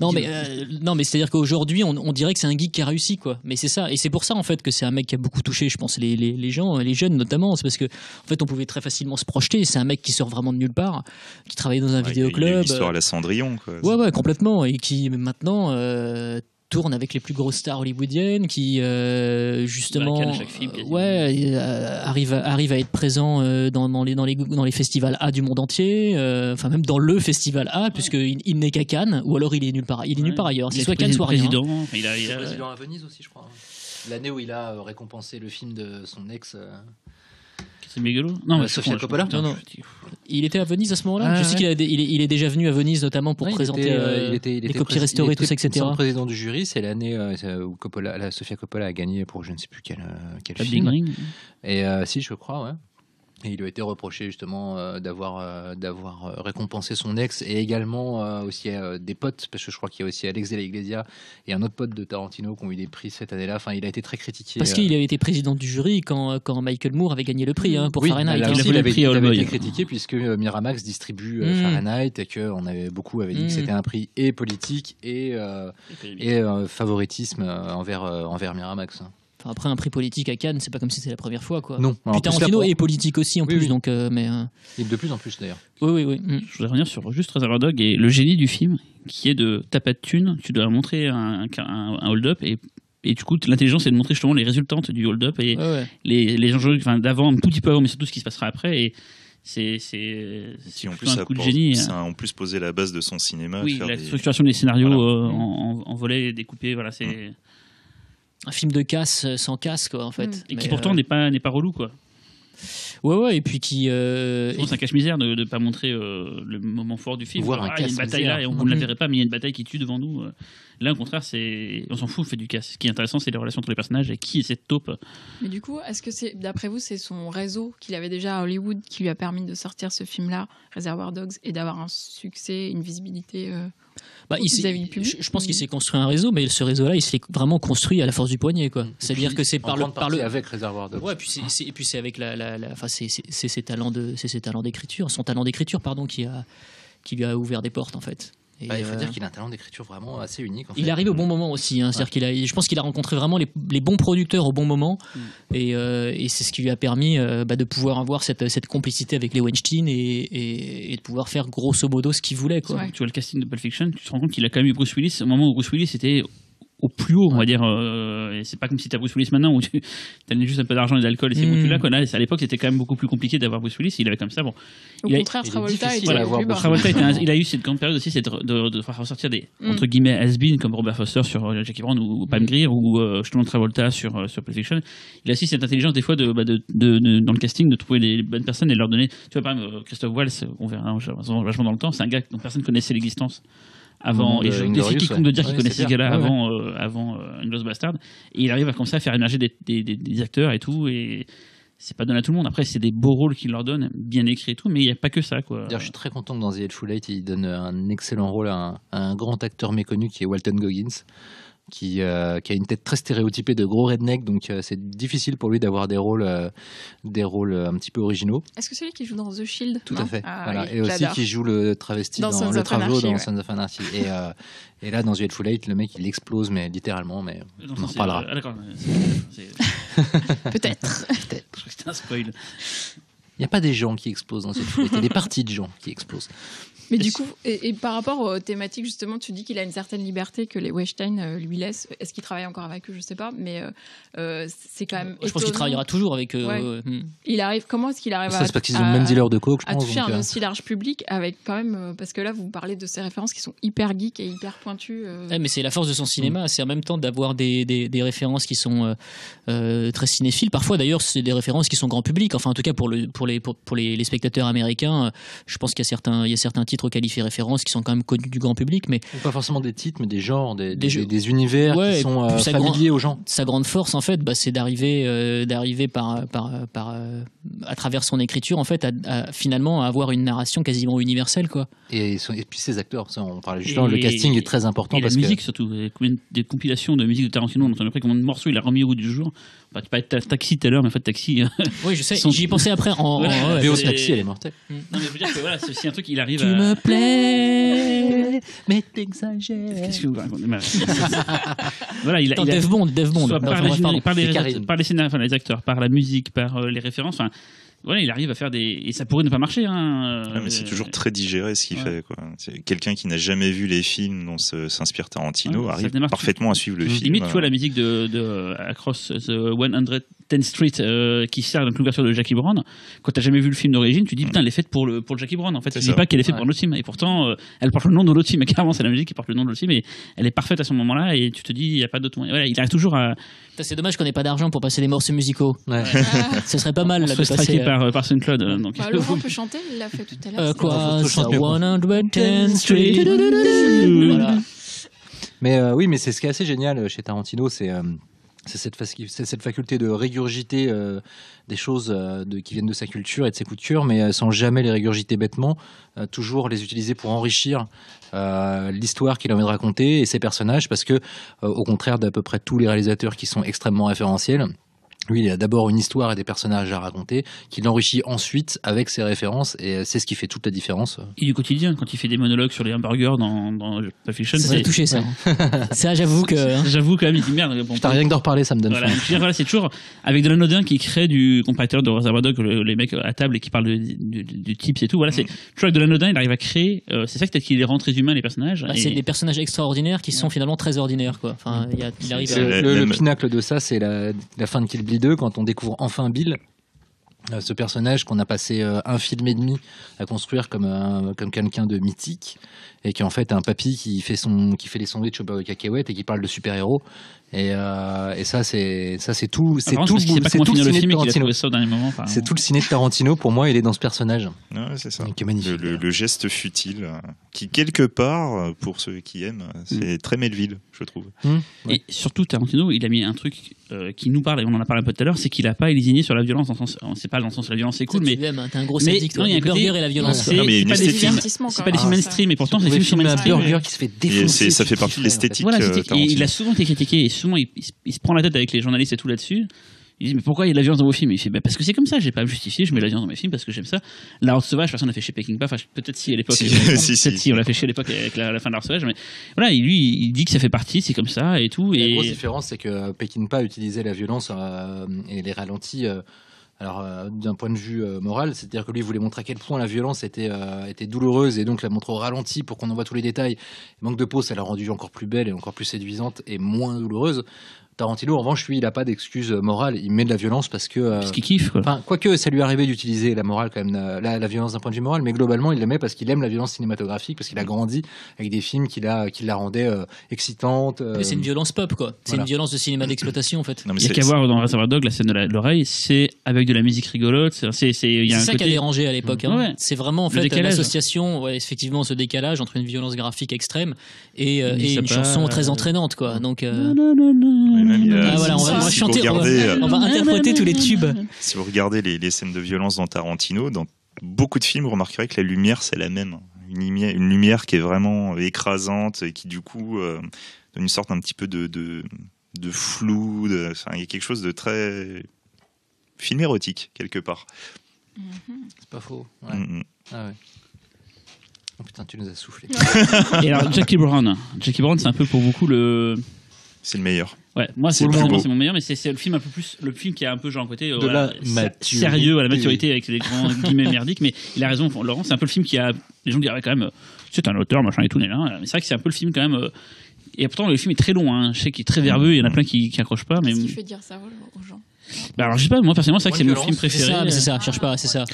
Non, mais c'est-à-dire qu'aujourd'hui, on dirait que c'est un geek qui a réussi, quoi. Mais c'est ça, et c'est pour ça en fait que c'est un mec qui a beaucoup touché, je pense, les gens, les jeunes notamment. C'est parce que en fait, on pouvait très facilement se projeter. C'est un mec qui sort vraiment de nulle part, qui travaillait dans un vidéoclub. Il y a une histoire à la Cendrillon, quoi. Ouais, complètement, et qui maintenant. Tourne avec les plus grosses stars hollywoodiennes qui justement arrive à être présent dans les festivals A du monde entier, enfin même dans le festival A puisqu'il n'est qu'à Cannes ou alors il est nulle part ailleurs, c'est soit Cannes soit rien. Il est président à Venise aussi, je crois, l'année où il a récompensé le film de son ex c'est mégalo. Non, Sofia Coppola. Non. Il était à Venise à ce moment-là. Je sais qu'il est déjà venu à Venise notamment pour présenter les copies restaurées, tout ça, etc. Il était président du jury. C'est l'année où Sofia Coppola a gagné pour je ne sais plus quel film. Et si, je crois, ouais. Et il lui a été reproché justement d'avoir récompensé son ex et également aussi des potes, parce que je crois qu'il y a aussi Alex de la Iglesia et un autre pote de Tarantino qui ont eu des prix cette année-là. Enfin, il a été très critiqué. Parce qu'il avait été président du jury quand Michael Moore avait gagné le prix pour Fahrenheit. Il avait été critiqué puisque Miramax distribuue Fahrenheit et qu'on avait beaucoup dit que c'était un prix et politique et favoritisme envers Miramax. Enfin, après un prix politique à Cannes, c'est pas comme si c'était la première fois, quoi. Non. Puis Tarantino est politique aussi en plus, donc mais. Et de plus en plus d'ailleurs. Oui. Je voudrais revenir sur juste Reservoir Dogs et le génie du film, qui est de t'as pas de thune, tu dois montrer un hold-up et du coup l'intelligence c'est de montrer justement les résultantes du hold-up et les enjeux d'avant, un tout petit peu avant, mais surtout ce qui se passera après et c'est en plus un coup de génie. Ça a en plus posé la base de son cinéma. Oui, la structuration des scénarios en volets découpés, voilà, c'est. Un film de casse sans casse, quoi, en fait. Et qui pourtant n'est pas relou, quoi. Ouais, et puis qui. C'est un cache-misère de ne pas montrer le moment fort du film. Voir il y a une bataille là et vous ne la verrez pas, mais il y a une bataille qui tue devant nous. Là, au contraire, on s'en fout, on fait du casse. Ce qui est intéressant, c'est les relations entre les personnages et qui est cette taupe. Mais du coup, est-ce que d'après vous, c'est son réseau qu'il avait déjà à Hollywood qui lui a permis de sortir ce film-là, Reservoir Dogs, et d'avoir un succès, une visibilité vis-à-vis du public? Je pense qu'il s'est construit un réseau, mais ce réseau-là, il s'est vraiment construit à la force du poignet, quoi. C'est-à-dire que c'est par le avec Reservoir Dogs. Ouais, puis c'est avec c'est ses talents d'écriture, son talent d'écriture, pardon, qui lui a ouvert des portes, en fait. Il faut dire qu'il a un talent d'écriture vraiment assez unique. En fait. Il est arrivé au bon moment aussi. C'est-à-dire je pense qu'il a rencontré vraiment les bons producteurs au bon moment. Et c'est ce qui lui a permis de pouvoir avoir cette complicité avec les Weinstein et de pouvoir faire grosso modo ce qu'il voulait, quoi. Tu vois le casting de Pulp Fiction, tu te rends compte qu'il a quand même eu Bruce Willis au moment où Bruce Willis était au plus haut, on va dire. Et c'est pas comme si t'as Bruce Willis maintenant où tu as juste un peu d'argent et d'alcool et c'est bon, tu l'as. Quoi. Là, à l'époque, c'était quand même beaucoup plus compliqué d'avoir Bruce Willis. Il avait comme ça. Bon, Au contraire, Travolta était voilà, le plus bas. Travolta il a eu cette grande période aussi, c'est de faire ressortir des entre guillemets has-been comme Robert Foster sur Jackie Brown ou Pam Grier ou justement Travolta sur Pulp Fiction. Il a aussi cette intelligence des fois dans le casting de trouver les bonnes personnes et de leur donner. Tu vois, par exemple, Christophe Waltz, on verra vachement dans le temps. C'est un gars dont personne connaissait l'existence. Avant, et je défie quiconque de dire qu'il connaissait ce gars-là avant Inglourious Bastard. Et il arrive à comme ça à faire émerger des acteurs et tout. Et c'est pas donné à tout le monde. Après, c'est des beaux rôles qu'il leur donne, bien écrits et tout, mais il n'y a pas que ça, quoi. D'ailleurs, je suis très content que dans The Hateful Eight, il donne un excellent rôle à un grand acteur méconnu qui est Walton Goggins. Qui a une tête très stéréotypée de gros redneck, donc c'est difficile pour lui d'avoir des rôles un petit peu originaux. Est-ce que c'est lui qui joue dans The Shield? Tout à fait. Voilà. Oui, et aussi qui joue le travesti dans le Travaux dans Sons of Anarchy. Et là, dans The Hateful Eight, le mec il explose, mais littéralement, mais on en reparlera. D'accord. Peut-être. Je crois que c'était un spoil. Il n'y a pas des gens qui explosent dans The Hateful Eight, il y a des parties de gens qui explosent. Mais du coup, et par rapport aux thématiques, justement, tu dis qu'il a une certaine liberté que les Weinstein lui laissent. Est-ce qu'il travaille encore avec eux? Je sais pas, mais c'est quand même. Je pense qu'il travaillera toujours avec eux. Ouais. Il arrive. Comment est-ce qu'il arrive ça, c'est parce qu'ils ont le même dealer de coke, je pense. toucher un aussi large public avec quand même parce que là, vous parlez de ces références qui sont hyper geeks et hyper pointues. Ouais, mais c'est la force de son cinéma. C'est en même temps d'avoir des références qui sont très cinéphiles. Parfois, d'ailleurs, c'est des références qui sont grand public. Enfin, en tout cas, pour les spectateurs américains, je pense qu'il y a certains titres auxquels il fait référence qui sont quand même connus du grand public, mais pas forcément des titres, mais des genres, des univers qui sont familiers aux gens. Sa grande force, en fait, c'est d'arriver à travers son écriture, en fait, à finalement avoir une narration quasiment universelle, quoi. Et puis ses acteurs, ça, on parlait justement, le casting est très important. Et la musique surtout, combien des compilations de musique de Tarantino, on entend après combien de morceaux il a remis au bout du jour. Tu parlais de Taxi tout à l'heure, mais en fait Taxi. Oui, je sais. J'y ai pensé après. VO Taxi, elle est mortelle. Non, mais je veux dire que voilà, c'est aussi un truc, il arrive tu me plais, mais t'exagères. Qu'est-ce que vous racontez? Voilà, il a. Dave Bond. Soit par les scénarios, les acteurs, par la musique, par les références. Enfin, voilà, il arrive à faire des. Et ça pourrait ne pas marcher. Mais c'est toujours très digéré ce qu'il fait, quoi. C'est quelqu'un qui n'a jamais vu les films dont s'inspire Tarantino arrive parfaitement à suivre le film. Limite, tu vois la musique de Across the 110th Street qui sert dans l'ouverture de Jackie Brown. Quand t'as jamais vu le film d'origine, tu dis putain, elle est faite pour le Jackie Brown. En fait, tu dis pas qu'elle est faite pour l'autre film. Et pourtant, elle porte le nom de l'autre film. Et carrément, c'est la musique qui porte le nom de l'autre film. Et elle est parfaite à ce moment-là. Et tu te dis, il y a pas d'autre moyen. Voilà, il arrive toujours à. C'est dommage qu'on n'ait pas d'argent pour passer des morceaux musicaux. Ouais. Ce serait pas mal là, de passer. Par SoundCloud. Donc Laurent peut chanter, il l'a fait tout à l'heure. Quoi, 110th Street. Voilà. Mais oui, mais c'est ce qui est assez génial chez Tarantino, c'est cette faculté de régurgiter des choses qui viennent de sa culture et de ses coups de cœur, mais sans jamais les régurgiter bêtement, toujours les utiliser pour enrichir l'histoire qu'il a envie de raconter et ses personnages, parce que au contraire d'à peu près tous les réalisateurs qui sont extrêmement référentiels, lui, il a d'abord une histoire et des personnages à raconter, qu'il enrichit ensuite avec ses références, et c'est ce qui fait toute la différence. Et du quotidien, quand il fait des monologues sur les hamburgers dans Pulp Fiction, ça m'a touché, ça. Ça, j'avoue que. J'avoue quand même, il dit merde. T'as rien que d'en reparler, ça me donne faim. Voilà, c'est toujours avec de l'anodin qui crée du comparateur de Reservoir Dogs, les mecs à table et qui parlent du tips et tout. Voilà, c'est toujours avec de l'anodin, il arrive à créer. C'est ça peut-être qu'il les rend très humains, les personnages. C'est des personnages extraordinaires qui sont finalement très ordinaires, quoi. Enfin, il arrive. Le pinacle de ça, c'est la fin de Kill Bill 2, quand on découvre enfin Bill, ce personnage qu'on a passé un film et demi à construire comme quelqu'un de mythique, et qui en fait est un papy qui fait les sandwichs au beurre de cacahuètes et qui parle de super-héros. Et ça c'est tout le ciné de Tarantino. C'est tout le ciné de Tarantino, pour moi, il est dans ce personnage. Ouais, c'est ça. Qui est magnifique. Le geste futile qui, quelque part, pour ceux qui aiment, c'est très Melville, je trouve. Et surtout, Tarantino, il a mis un truc qui nous parle, et on en a parlé un peu tout à l'heure, c'est qu'il a pas lésiné sur la violence. C'est pas dans le sens où la violence c'est cool, mais t'es un gros sadique, toi. Les burgers et la violence. C'est pas des films mainstream, et pourtant c'est des films mainstream. Un burger qui se fait défoncer. Ça fait partie de l'esthétique. Et il a souvent été critiqué, et souvent il se prend la tête avec les journalistes et tout là-dessus. Il dit mais pourquoi il y a de la violence dans vos films? Il fait parce que c'est comme ça, j'ai pas à me justifier, je mets la violence dans mes films parce que j'aime ça. La Horde Sauvage, personne n'a fait chez Peckinpah, peut-être si à l'époque, si on l'a fait chez l'époque avec la fin de la Horde Sauvage, mais voilà, il dit que ça fait partie, c'est comme ça et tout. La grosse différence, c'est que Peckinpah utilisait la violence et les ralentis Alors, d'un point de vue moral, c'est-à-dire que lui voulait montrer à quel point la violence était douloureuse et donc la montre au ralenti pour qu'on en voit tous les détails. Le manque de peau, ça l'a rendue encore plus belle et encore plus séduisante et moins douloureuse. Tarantino, en revanche, lui, il n'a pas d'excuse morale. Il met de la violence parce que. Parce qu'il kiffe, quoi. Enfin, quoique ça lui arrivait d'utiliser la morale, quand même, la violence d'un point de vue moral, mais globalement, il la met parce qu'il aime la violence cinématographique, parce qu'il a grandi avec des films qui la rendaient excitante. C'est une violence pop, quoi. C'est Voilà. une violence de cinéma d'exploitation, en fait. Non, mais Il y a qu'à voir dans Reservoir Dogs la scène de l'oreille, c'est avec de la musique rigolote. Il y a C'est un ça qui a côté. dérangé à l'époque. Hein. Ouais. C'est vraiment en Le fait décalage. l'association, effectivement, ce décalage entre une violence graphique extrême et dit ça une pas, chanson très entraînante, quoi. Donc, même, il y a- ah, voilà, on si va vous chanter, regardez, on va interpréter tous les tubes. si vous regardez les scènes de violence dans Tarantino, dans beaucoup de films, vous remarquerez que la lumière, c'est la même. Une lumière qui est vraiment écrasante et qui, du coup, donne une sorte un petit peu de flou. Enfin, il y a quelque chose de très film érotique, quelque part. C'est pas faux. Ouais. Mm. Ah ouais. Oh putain, tu nous as soufflé. Et alors, Jackie Brown, c'est un peu pour beaucoup le. C'est le meilleur. Ouais, moi c'est le plus beau. c'est mon meilleur, mais c'est le film un peu plus, le film qui a un peu genre un côté la maturité. sérieux, à la maturité avec des grands guillemets merdiques. Mais il a raison, Laurent, c'est un peu le film qui a, les gens diraient quand même, c'est un auteur, machin et tout, là. Mais c'est vrai que c'est un peu le film quand même. Et pourtant le film est très long, hein. Je sais qu'il est très verbeux, il y en a plein qui accrochent pas, mais. Qu'est-ce qui fait dire ça aux gens? Bah alors je sais pas, moi personnellement c'est vrai que c'est mon film C'est préféré. ça, mais c'est ça, cherche pas, c'est ça.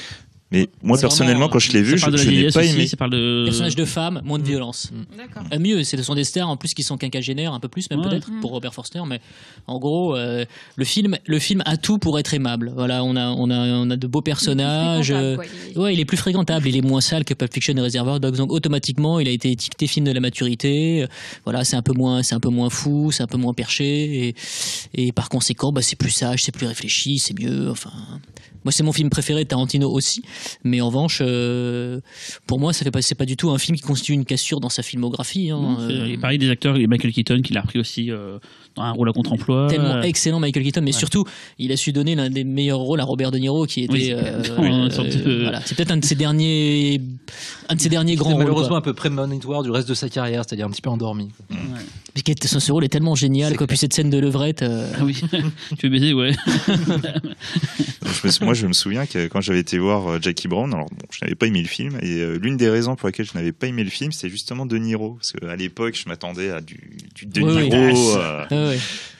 Mais moi, C'est personnellement, vraiment, quand je l'ai vu, Ça parle de la je n'ai vieillesse pas aussi, aimé. ça parle de. Personnage de femme, moins de violence. D'accord. Mieux, ce sont des stars en plus qui sont quinquagénaires, un peu plus même Ouais. peut-être pour Robert Forster, mais en gros, le film a tout pour être aimable. Voilà, on a de beaux personnages. Ouais, il est plus fréquentable, il est moins sale que Pulp Fiction et Reservoir Dogs, donc automatiquement, il a été étiqueté film de la maturité. Voilà, c'est un peu moins fou, c'est un peu moins perché, et par conséquent, bah, c'est plus sage, c'est plus réfléchi, c'est mieux. Enfin, moi, c'est mon film préféré de Tarantino aussi, mais en revanche, pour moi, c'est pas du tout un film qui constitue une cassure dans sa filmographie. Hein. Non, et pareil des acteurs, et Michael Keaton qui l'a repris aussi dans un rôle à contre-emploi. Tellement excellent Michael Keaton, mais surtout il a su donner l'un des meilleurs rôles à Robert De Niro qui était Oui, une sorte de- voilà, c'est peut-être un de ses derniers grands rôles, Malheureusement quoi. un peu prémonitoire du reste de sa carrière, c'est-à-dire un petit peu endormi. Parce que ce rôle est tellement génial, quoi. Puis cette scène de levrette, Ah oui, tu veux baiser, ouais. Moi, je me souviens que quand j'avais été voir Jackie Brown, alors bon, je n'avais pas aimé le film, et l'une des raisons pour lesquelles je n'avais pas aimé le film, c'était justement De Niro, parce qu'à l'époque, je m'attendais à du De Ouais, Niro, ouais.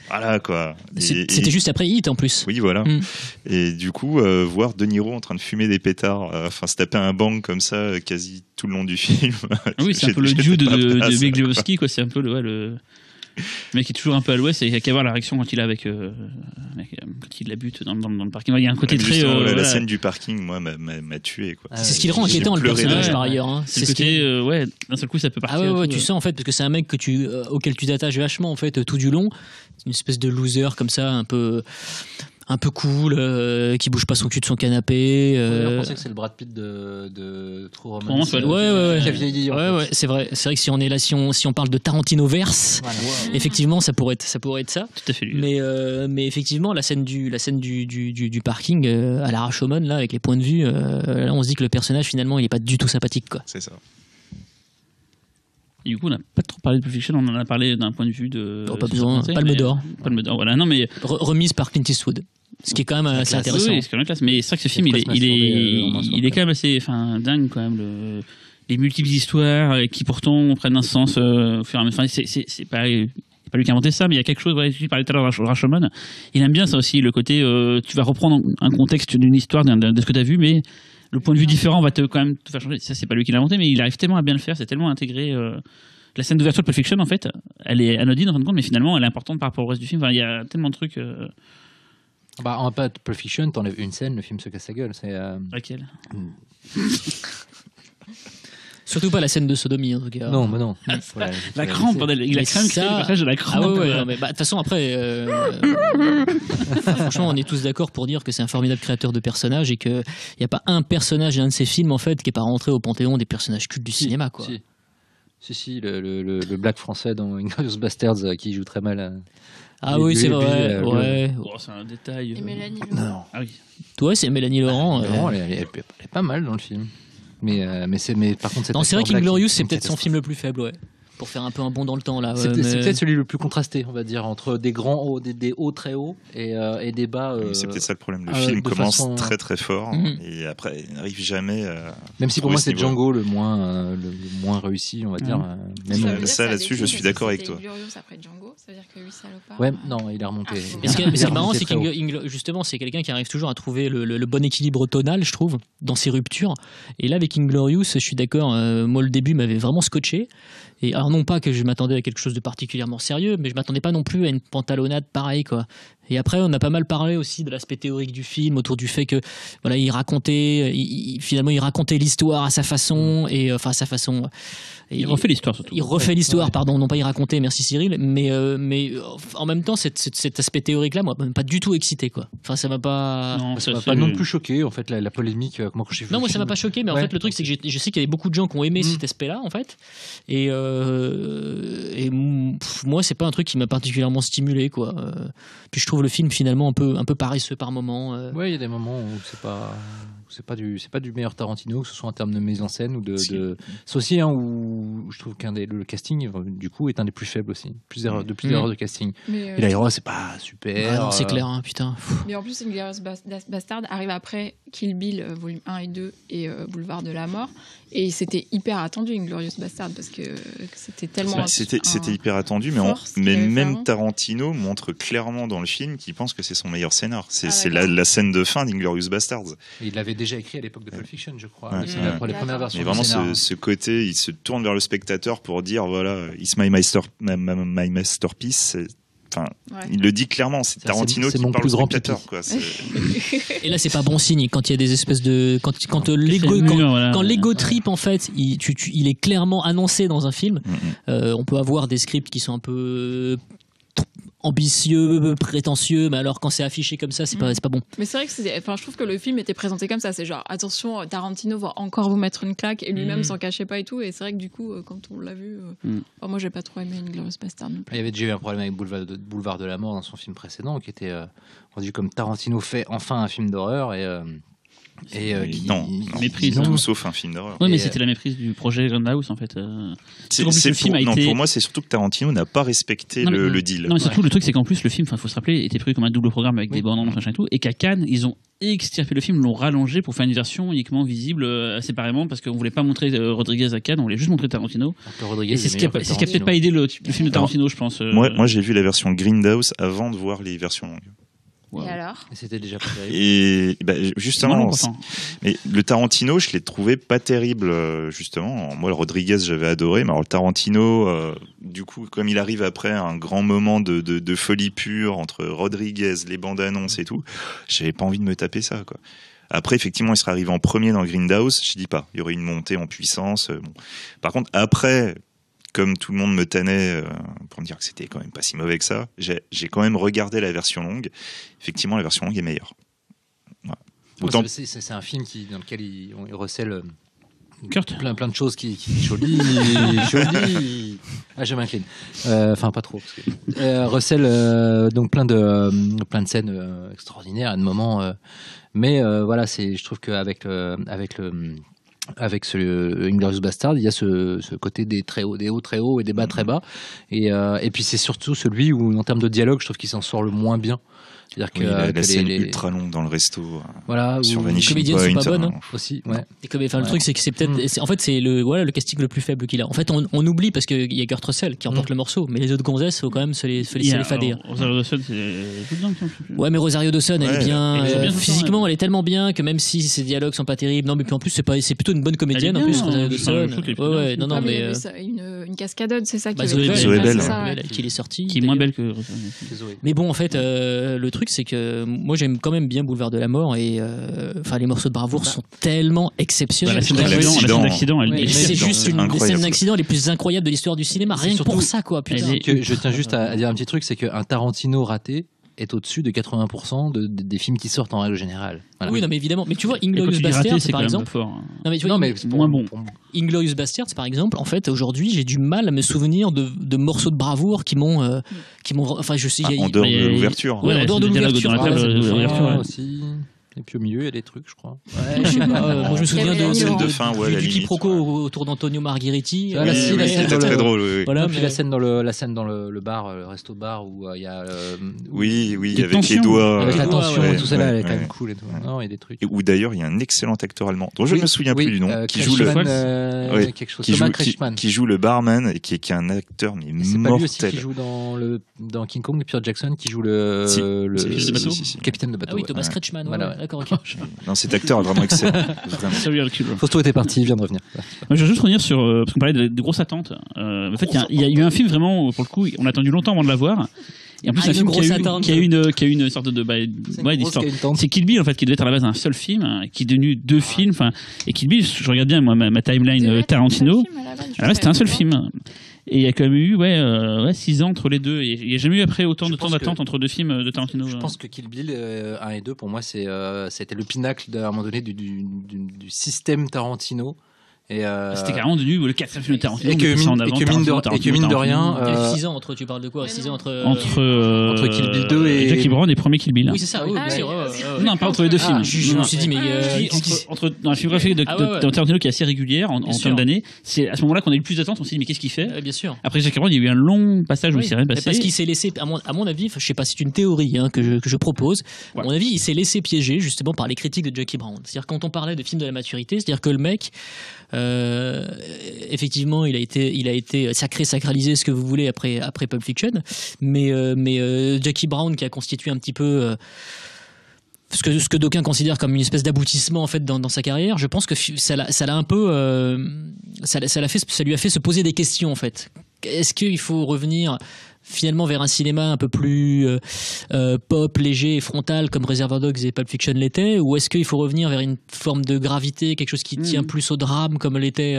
voilà quoi. C'était juste après Hit en plus. Oui, voilà. Mm. Et du coup, voir De Niro en train de fumer des pétards, enfin se taper un bang comme ça, quasi tout le long du film. Ah oui, c'est un peu le j'étais Jude pas prêt à de ça, Big quoi. Lebowski, quoi. C'est un peu le mec qui est toujours un peu à l'ouest, et il y a qu'à voir la réaction quand il a avec quand il la bute dans le parking. Il y a un côté Ouais, très justement, la voilà. scène du parking, moi, m'a tué, quoi. C'est ce qui le rend J'ai inquiétant, le pleuré personnage, de- par ailleurs. Hein. C'est le ce qui côté est- ouais, d'un seul coup ça peut partir. Ah ouais, et tout, tu sens en fait, parce que c'est un mec auquel tu t'attaches vachement en fait tout du long. C'est une espèce de loser comme ça, un peu cool, qui bouge pas son cul de son canapé. Je pensais que c'est le Brad Pitt de True Romance. Romance, ouais. Ouais. Qui a vieilli, en fait. Ouais, c'est vrai que si on est là, si on parle de Tarantino verse, Voilà. effectivement, ça pourrait être ça. Tout à fait. Lui. Mais effectivement, la scène du parking à la Rashomon là, avec les points de vue, là, on se dit que le personnage finalement, il est pas du tout sympathique, quoi. C'est ça. Et du coup, on n'a pas trop parlé de Pulp Fiction, on en a parlé d'un point de vue de. Oh, pas besoin. Palme d'Or. Palme d'Or, voilà. Non, mais. Remise par Clint Eastwood, ce qui est quand même assez intéressant. Oui, c'est quand même classe. Mais c'est vrai que ce film, il est quand même assez dingue, quand même. Les multiples histoires qui pourtant prennent un sens au fur et à mesure. Enfin, c'est pas lui qui a inventé ça, mais il y a quelque chose. Ouais, tu parlais tout à l'heure de Rashomon. Il aime bien ça aussi, le côté tu vas reprendre un contexte d'une histoire, de ce que tu as vu, mais le point de vue différent va quand même te faire changer. Ça, c'est pas lui qui l'a inventé, mais il arrive tellement à bien le faire, c'est tellement intégré. La scène d'ouverture de Pulp Fiction, en fait, elle est anodine, en fin de compte, mais finalement, elle est importante par rapport au reste du film. Enfin, il y a tellement de trucs. Bah, en pas Pulp Fiction, t'enlèves une scène, le film se casse la gueule. C'est Laquelle Surtout pas la scène de sodomie, en tout cas. non, mais non. La crampe, bordel. Il a quand même créé le personnage de la crampe. Ah ouais, non, mais de toute façon, après, franchement, on est tous d'accord pour dire que c'est un formidable créateur de personnages et qu'il n'y a pas un personnage d'un de ses films, en fait, qui n'est pas rentré au panthéon des personnages cultes du cinéma, quoi. Si, le black français dans Inglourious Bastards qui joue très mal. Ah oui, c'est lui, vrai. Ouais. Oh, c'est un détail. Et Mélanie Non. Ah oui. Toi, c'est Mélanie Laurent. Non, elle est pas mal dans le film. Mais par contre, Non, c'est vrai acteur black qu'Inglorious, est c'est une peut-être son catastrophe. film le plus faible, ouais. pour faire un peu un bond dans le temps là. C'est mais- peut-être celui le plus contrasté, on va dire, entre des grands hauts, des hauts très hauts et des bas. C'est peut-être ça le problème. Le de film commence façon- très très fort et après il n'arrive jamais à... Même si pour trouver moi ce c'est niveau. Django le moins réussi, on va dire. Même, Ça veut dire ça, que a là-dessus, je décrit suis parce d'accord que avec c'était toi. Inglorious après Django, ça veut dire que 8 salopards. ouais, non, il est remonté. Ah, Mais ce qui est Il est marrant, remonté c'est très haut. justement, c'est quelqu'un qui arrive toujours à trouver le bon équilibre tonal, je trouve, dans ses ruptures. Et là, avec Inglorious, je suis d'accord, moi, le début m'avait vraiment scotché. Et alors, non pas que je m'attendais à quelque chose de particulièrement sérieux, mais je m'attendais pas non plus à une pantalonnade pareille, quoi. Et après, on a pas mal parlé aussi de l'aspect théorique du film, autour du fait que, voilà, finalement, il racontait l'histoire à sa façon, et enfin, à sa façon. Et Il refait l'histoire surtout. Il refait l'histoire, Ouais. pardon, non pas y raconter, merci Cyril, mais en même temps, cet aspect théorique-là, moi, m'a pas du tout excité, quoi. Enfin, ça m'a pas. Non, Ça m'a pas non plus choqué, en fait, la polémique. Moi, quand j'ai vu Non, le moi ça film- m'a pas choqué, mais en Ouais. fait le truc c'est que je sais qu'il y avait beaucoup de gens qui ont aimé cet aspect-là en fait, et moi c'est pas un truc qui m'a particulièrement stimulé quoi. Puis je trouve le film finalement un peu paresseux par moment. Ouais, il y a des moments où c'est pas du meilleur Tarantino, que ce soit en termes de mise en scène ou c'est aussi où je trouve le casting du coup est un des plus faibles aussi, plus d'erreurs de casting. Mais, Et l'aéro c'est pas super. Ah non, c'est clair, hein, putain. mais en plus, Inglourious Bastard arrive après Kill Bill volume 1 et 2 et Boulevard de la Mort. Et c'était hyper attendu, Inglourious Bastard, parce que c'était tellement. C'était hyper attendu, force qu'il mais avait fait même avant. Tarantino montre clairement dans le film qu'il pense que c'est son meilleur scénar. C'est d'accord. la scène de fin d'Inglorious Bastards. Et il l'avait déjà écrit à l'époque de Pulp Fiction, je crois. Ouais. C'est Ouais. pour les premières versions Mais du vraiment, scénar. ce côté, il se tourne vers le spectateur pour dire voilà, it's my masterpiece. Enfin, Ouais. il le dit clairement. C'est Ça, Tarantino c'est qui mon parle plus au grand spectateur. pipi. Quoi. C'est- Et là c'est pas bon signe quand il y a des espèces de quand l'ego C'est le mur, voilà. quand l'ego trip en fait il est clairement annoncé dans un film. Mhm. On peut avoir des scripts qui sont un peu ambitieux, prétentieux, mais alors quand c'est affiché comme ça, c'est pas bon. Mais c'est vrai que je trouve que le film était présenté comme ça. C'est genre, attention, Tarantino va encore vous mettre une claque et lui-même s'en cachait pas et tout. Et c'est vrai que du coup, quand on l'a vu, moi j'ai pas trop aimé Inglourious Bastard non plus. Il y avait déjà eu un problème avec Boulevard de la Mort dans son film précédent, qui était rendu comme Tarantino fait enfin un film d'horreur non, méprise, tout hein. sauf un film d'horreur. Ouais, mais Et, c'était la méprise du projet Grindhouse en fait. C'est- En plus, c'est le film pour- a non, été- pour moi, c'est surtout que Tarantino n'a pas respecté Non, mais- le deal. Non, mais surtout le truc c'est qu'en plus le film, faut se rappeler, était prévu comme un double programme avec des bandes annonces machin et tout, et qu'à Cannes ils ont extirpé le film, l'ont rallongé pour faire une version uniquement visible séparément parce qu'on voulait pas montrer Rodriguez à Cannes, on voulait juste montrer Tarantino. Rodriguez Et c'est ce qui a peut-être pas aidé le film de Tarantino, je pense. Moi, j'ai vu la version Grindhouse avant de voir les versions longues. Wow. Et alors C'était déjà pas terrible. Et bah, justement, Moi, non, pourtant. mais le Tarantino, je l'ai trouvé pas terrible, justement. Moi, le Rodriguez, j'avais adoré, mais alors le Tarantino, du coup, comme il arrive après un grand moment de folie pure entre Rodriguez, les bandes annonces et tout, j'avais pas envie de me taper ça, quoi. Après, effectivement, il serait arrivé en premier dans Grindhouse, je dis pas. Il y aurait une montée en puissance. Bon. Par contre, après, comme tout le monde me tannait pour me dire que c'était quand même pas si mauvais que ça, j'ai quand même regardé la version longue. Effectivement, la version longue est meilleure. Voilà. Autant C'est un film dans lequel il recèle Kurt. plein de choses qui joli. Ah, je m'incline. Enfin, pas trop. Parce que, recèle donc plein de scènes extraordinaires à de moments. Mais voilà, je trouve qu'avec ce Inglourious Bastard, il y a ce côté des hauts très hauts et des bas très bas. Et puis c'est surtout celui où, en termes de dialogue, je trouve qu'il s'en sort le moins bien. C'est-à-dire que, la que scène ultra longue dans le resto voilà, sur où- Les Vanishing comédiennes Point. sont pas bonnes, hein. aussi, ouais. Le truc c'est que c'est peut-être en fait c'est le casting le plus faible qu'il a. En fait on oublie parce qu'il y a Kurt Russell qui emporte le morceau, mais les autres gonzesses faut quand même se les fader. Rosario Dawson, c'est tout dedans, je sais plus. Ouais, mais Rosario Dawson, elle Ouais, est bien. elle est bien, Physiquement, elle est tellement bien que même si ses dialogues sont pas terribles, non, mais puis en plus, c'est plutôt une bonne comédienne. Elle En est plus, bien, Rosario hein, Dawson. je trouve qu'elle est plutôt Ouais, bien. non, Ah, mais. il y avait ça, une cascadode, c'est ça qui Zoé avait Zoé Bell, c'est ça, Zoé ouais. Bell, qui est sortie. Qui est moins d'ailleurs. belle que Rosario. Désolé. Mais bon, en fait, le truc, c'est que moi, j'aime quand même bien Boulevard de la Mort et les morceaux de bravoure sont tellement exceptionnels. La scène L'accident. d'accident, elle Mais est c'est juste une des incroyable. scènes d'accident les plus incroyables de l'histoire du cinéma. C'est Rien que surtout- pour ça, quoi. Putain. Elle est- Que je tiens juste à dire un petit truc, c'est qu'un Tarantino raté est au-dessus de 80% des films qui sortent en règle générale. Voilà. Oui, non, mais évidemment. Mais tu vois, Et quand Inglourious tu dis raté, Basterds, c'est par quand même exemple. fort. Non, mais tu vois, Non, mais moins bon. Inglourious Basterds, par exemple, en fait, aujourd'hui, j'ai du mal à me souvenir de morceaux de bravoure qui m'ont, enfin, je sais, en dehors il y de a- l'ouverture. Ouais, en dehors de c'est le dialogue l'ouverture. dans la table, Ouais, l'ouverture, ouais. aussi. Et puis au milieu, il y a des trucs, je crois. Ouais, je sais pas. Moi, je me souviens Scène de fin, ouais, à la du limite, quiproquo ouais. autour d'Antonio Margheriti. Ah, la scène C'était dans très le- drôle. Oui, oui. Voilà, Puis mais- la scène dans le bar, le resto-bar, où il y a... Oui, oui, Des avec les tensions. doigts. avec la ouais, tension ouais, et tout ça, là, elle est quand ouais. même cool et tout. Non, il y a des trucs. Et où d'ailleurs il y a un excellent acteur allemand, dont je ne me souviens plus du nom, qui joue Kretschmann, le, oui, quelque chose. qui Thomas joue, Kretschmann. qui joue le barman et qui est un acteur mais C'est pas lui aussi mortel. qui joue dans King Kong, Peter Jackson, qui joue le Si. C'est le bateau. Si. capitaine de bateau. Ah oui, ouais. Thomas Ouais. Kretschmann. Voilà, Ouais, ouais. d'accord, ok. Non, cet acteur est vraiment excellent. Vraiment. Serial Killer. Fausto était parti, il vient de revenir. Moi, je veux juste revenir sur parce qu'on parlait de grosses attentes. En fait, il y a eu un film vraiment pour le coup, on a attendu longtemps avant de l'avoir. Et en plus, Ah, c'est un une film grosse attente. qui a eu une sorte de d'histoire. C'est Kill Bill en fait qui devait être à la base un seul film, qui est devenu deux films. Enfin, et Kill Bill, je regarde bien moi ma timeline Tarantino. À la base, c'était un seul film. Et il y a quand même eu 6 ans entre les deux. Et il n'y a jamais eu après autant de temps d'attente entre deux films de Tarantino. Je pense que Kill Bill 1 et 2, pour moi, c'était le pinacle à un moment donné du système Tarantino. Et c'était carrément devenu le 4e film de Tarantino. et que mine de rien, Il y a 6 ans entre, tu parles de quoi 6 ans entre. entre Kill Bill 2 et Jackie Brown et premier Kill Bill. Oui, c'est ça, oui, bien sûr. Non, pas entre les deux films. Je me suis dit, mais. Dans la filmographie de Tarantino qui est assez régulière en sûr. termes d'années, c'est à ce moment-là qu'on a eu le plus d'attentes. On s'est dit, mais qu'est-ce qu'il fait Bien sûr. Après Jackie Brown, il y a eu un long passage où il s'est rien passé. Parce qu'il s'est laissé, à mon avis, je sais pas, c'est une théorie que je propose. À mon avis, il s'est laissé piéger justement par les critiques de Jackie Brown. C'est-à-dire quand on parlait de film de la maturité, c'est-à-dire que le mec, effectivement, il a été sacralisé, ce que vous voulez après Pulp Fiction, mais Jackie Brown qui a constitué un petit peu ce que d'aucuns considèrent comme une espèce d'aboutissement en fait dans sa carrière, je pense que ça l'a un peu ça lui a fait se poser des questions en fait. Est-ce qu'il faut revenir finalement vers un cinéma un peu plus pop, léger et frontal comme Reservoir Dogs et Pulp Fiction l'étaient, ou est-ce qu'il faut revenir vers une forme de gravité, quelque chose qui tient plus au drame comme l'était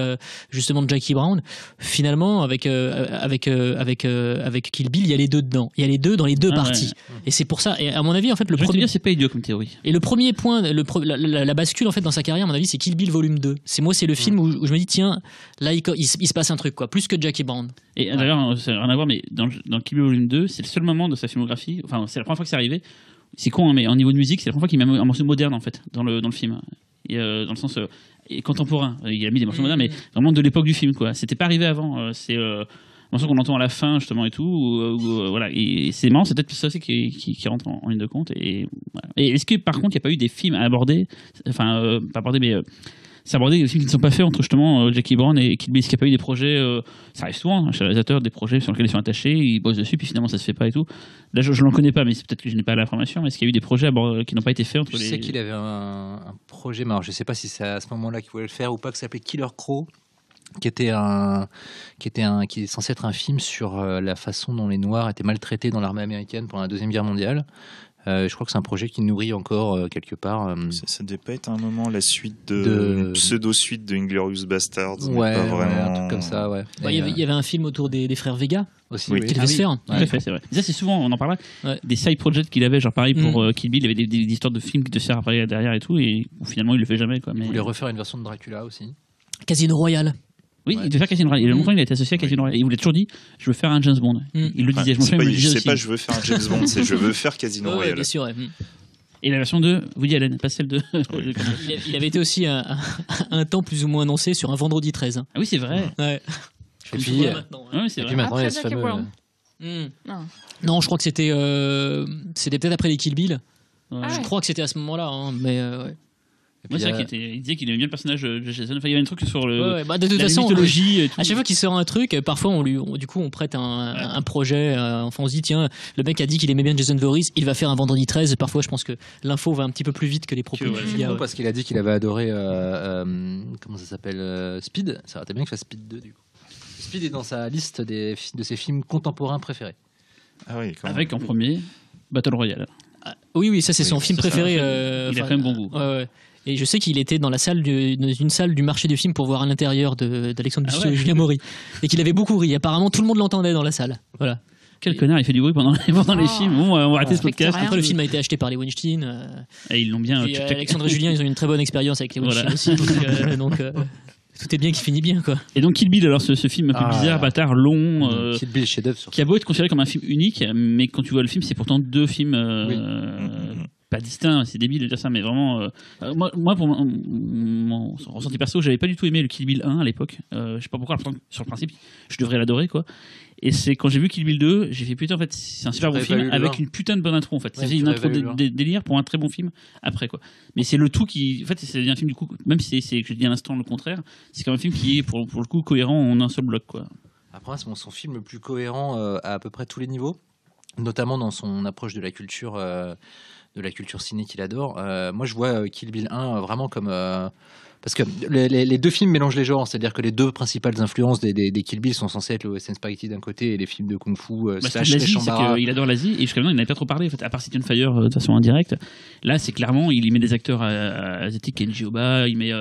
justement Jackie Brown? Finalement, avec Kill Bill, il y a les deux dedans. Il y a les deux dans les deux parties. Ouais. Et c'est pour ça. Et à mon avis, en fait, je premier, c'est pas idiot comme théorie. Et le premier point, la bascule en fait dans sa carrière, à mon avis, c'est Kill Bill Volume 2. C'est le film où je me dis tiens, là il se passe un truc quoi, plus que Jackie Brown. Et d'ailleurs, ça n'a rien à voir, mais dans Kill Bill Volume 2, c'est le seul moment de sa filmographie, enfin c'est la première fois que c'est arrivé, c'est con hein, mais en niveau de musique, c'est la première fois qu'il met un morceau moderne en fait dans le film. Et, dans le sens contemporain, il a mis des morceaux modernes, mais vraiment de l'époque du film quoi. C'était pas arrivé avant, c'est un morceau qu'on entend à la fin justement et tout, voilà, et c'est marrant, c'est peut-être ça aussi qui rentre en ligne de compte. Et, voilà. Et est-ce que par contre il n'y a pas eu des films à aborder, enfin pas aborder mais c'est aborder des films qui ne sont pas faits entre justement Jackie Brown et Kill Bill. Est-ce qu'il n'y a pas eu des projets, ça arrive souvent hein, chez les réalisateurs, des projets sur lesquels ils sont attachés, ils bossent dessus, puis finalement ça se fait pas et tout. Là je n'en connais pas, mais c'est peut-être que je n'ai pas l'information. Mais est-ce qu'il y a eu des projets qui n'ont pas été faits entre Je sais qu'il avait un projet, mais alors je ne sais pas si c'est à ce moment-là qu'il voulait le faire ou pas, qui s'appelait Killer Crow, qui est censé être un film sur la façon dont les Noirs étaient maltraités dans l'armée américaine pendant la Deuxième Guerre mondiale. Je crois que c'est un projet qui nourrit encore quelque part. Ça devait pas être à un moment la suite pseudo-suite de Inglourious Basterds. Ouais, pas vraiment... un truc comme ça, ouais. Il y avait un film autour des frères Vega aussi, qui devait se faire. Tout à fait, c'est vrai. Et ça, c'est souvent, on en parlait, des side projects qu'il avait, genre pareil pour Kill Bill, il y avait des histoires de films qui devaient se faire après derrière et tout, et finalement il le fait jamais. Quoi. Mais... Il voulait refaire une version de Dracula aussi. Casino Royale. Oui, il devait faire Casino Royale. Il y a longtemps, il a été associé à Casino Royale. Il voulait toujours dit, je veux faire un James Bond. Il le disait. C'est pas je veux faire un James Bond, c'est je veux faire Casino Royale. Bien sûr. Et la version de Woody Allen, pas celle de. Il avait été aussi un temps plus ou moins annoncé sur un vendredi 13. Ah oui, c'est vrai. Ouais. Et puis maintenant, il y a ce fameux. Non, je crois que c'était peut-être après les Kill Bill. Je crois que c'était à ce moment-là, hein, mais ouais. Moi, c'est vrai qu'il disait qu'il aimait bien le personnage de Jason. Enfin, il y avait un truc sur de toute façon, mythologie et tout. À chaque fois qu'il sort un truc, parfois on prête un projet. Enfin, on se dit tiens, le mec a dit qu'il aimait bien Jason Voorhees, il va faire un vendredi 13. Parfois, je pense que l'info va un petit peu plus vite que les propos. Parce qu'il a dit qu'il avait adoré comment ça s'appelle Speed. Ça aurait été bien qu'il fasse Speed 2 du coup. Speed est dans sa liste de ses films contemporains préférés. Ah oui, avec en premier Battle Royale. Oui, ça c'est son film préféré. Il a quand même bon goût. Ouais. Et je sais qu'il était dans une salle du marché du film pour voir à l'intérieur d'Alexandre Bussier et Julien Maury. Et qu'il avait beaucoup ri. Apparemment, tout le monde l'entendait dans la salle. Voilà. Quel connard, il fait du bruit pendant les films. Bon, on va arrêter ce podcast. Après, le film a été acheté par les Weinstein. Et ils l'ont bien. Puis, Alexandre et Julien, ils ont eu une très bonne expérience avec les Weinstein aussi. Donc, tout est bien qui finit bien, quoi. Et donc Kill Bill, alors ce film un peu bizarre, bâtard, long, Kill Bill, chef-d'œuvre, qui a beau être considéré comme un film unique, mais quand tu vois le film, c'est pourtant deux films pas distinct, c'est débile de dire ça, mais vraiment, moi pour mon ressenti perso, j'avais pas du tout aimé le Kill Bill 1 à l'époque. Je sais pas pourquoi, sur le principe, je devrais l'adorer, quoi. Et c'est quand j'ai vu Kill Bill 2, j'ai fait putain, en fait, c'est un super bon film avec une putain de bonne intro, en fait. C'est une intro délire pour un très bon film après, quoi. Mais c'est le tout qui, en fait, c'est un film du coup, même si c'est que je dis à l'instant le contraire, c'est quand même un film qui est pour le coup cohérent en un seul bloc, quoi. Après, c'est son film le plus cohérent à peu près tous les niveaux, notamment dans son approche de la culture ciné qu'il adore. Moi, je vois Kill Bill 1 vraiment comme parce que les deux films mélangent les genres, c'est-à-dire que les deux principales influences des Kill Bill sont censées être le western spaghetti d'un côté et les films de kung-fu slash les Shambara. Il adore l'Asie et jusqu'à maintenant il n'avait pas trop parlé, en fait, à part City on Fire de façon indirecte. Là, c'est clairement il y met des acteurs asiatiques, Kenji Oba, il met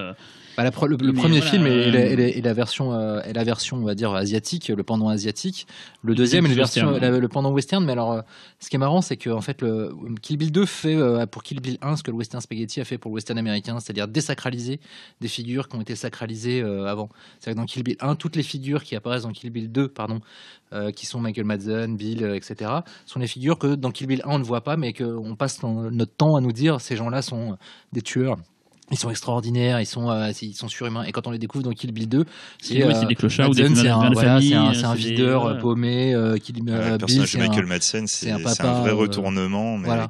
le premier film est la version, on va dire, asiatique, le pendant asiatique. Le deuxième est le pendant western. Mais alors, ce qui est marrant, c'est que en fait, le Kill Bill 2 fait pour Kill Bill 1 ce que le western spaghetti a fait pour le western américain, c'est-à-dire désacraliser des figures qui ont été sacralisées avant. C'est-à-dire que dans Kill Bill 1, toutes les figures qui apparaissent dans Kill Bill 2, qui sont Michael Madsen, Bill, etc., sont les figures que dans Kill Bill 1 on ne voit pas, mais qu'on passe notre temps à nous dire ces gens-là sont des tueurs. Ils sont extraordinaires, ils sont surhumains. Et quand on les découvre dans Kill Bill 2, c'est des clochards ou des familles. C'est un videur paumé. Le personnage de Michael Madsen, c'est un vrai retournement. Mais voilà.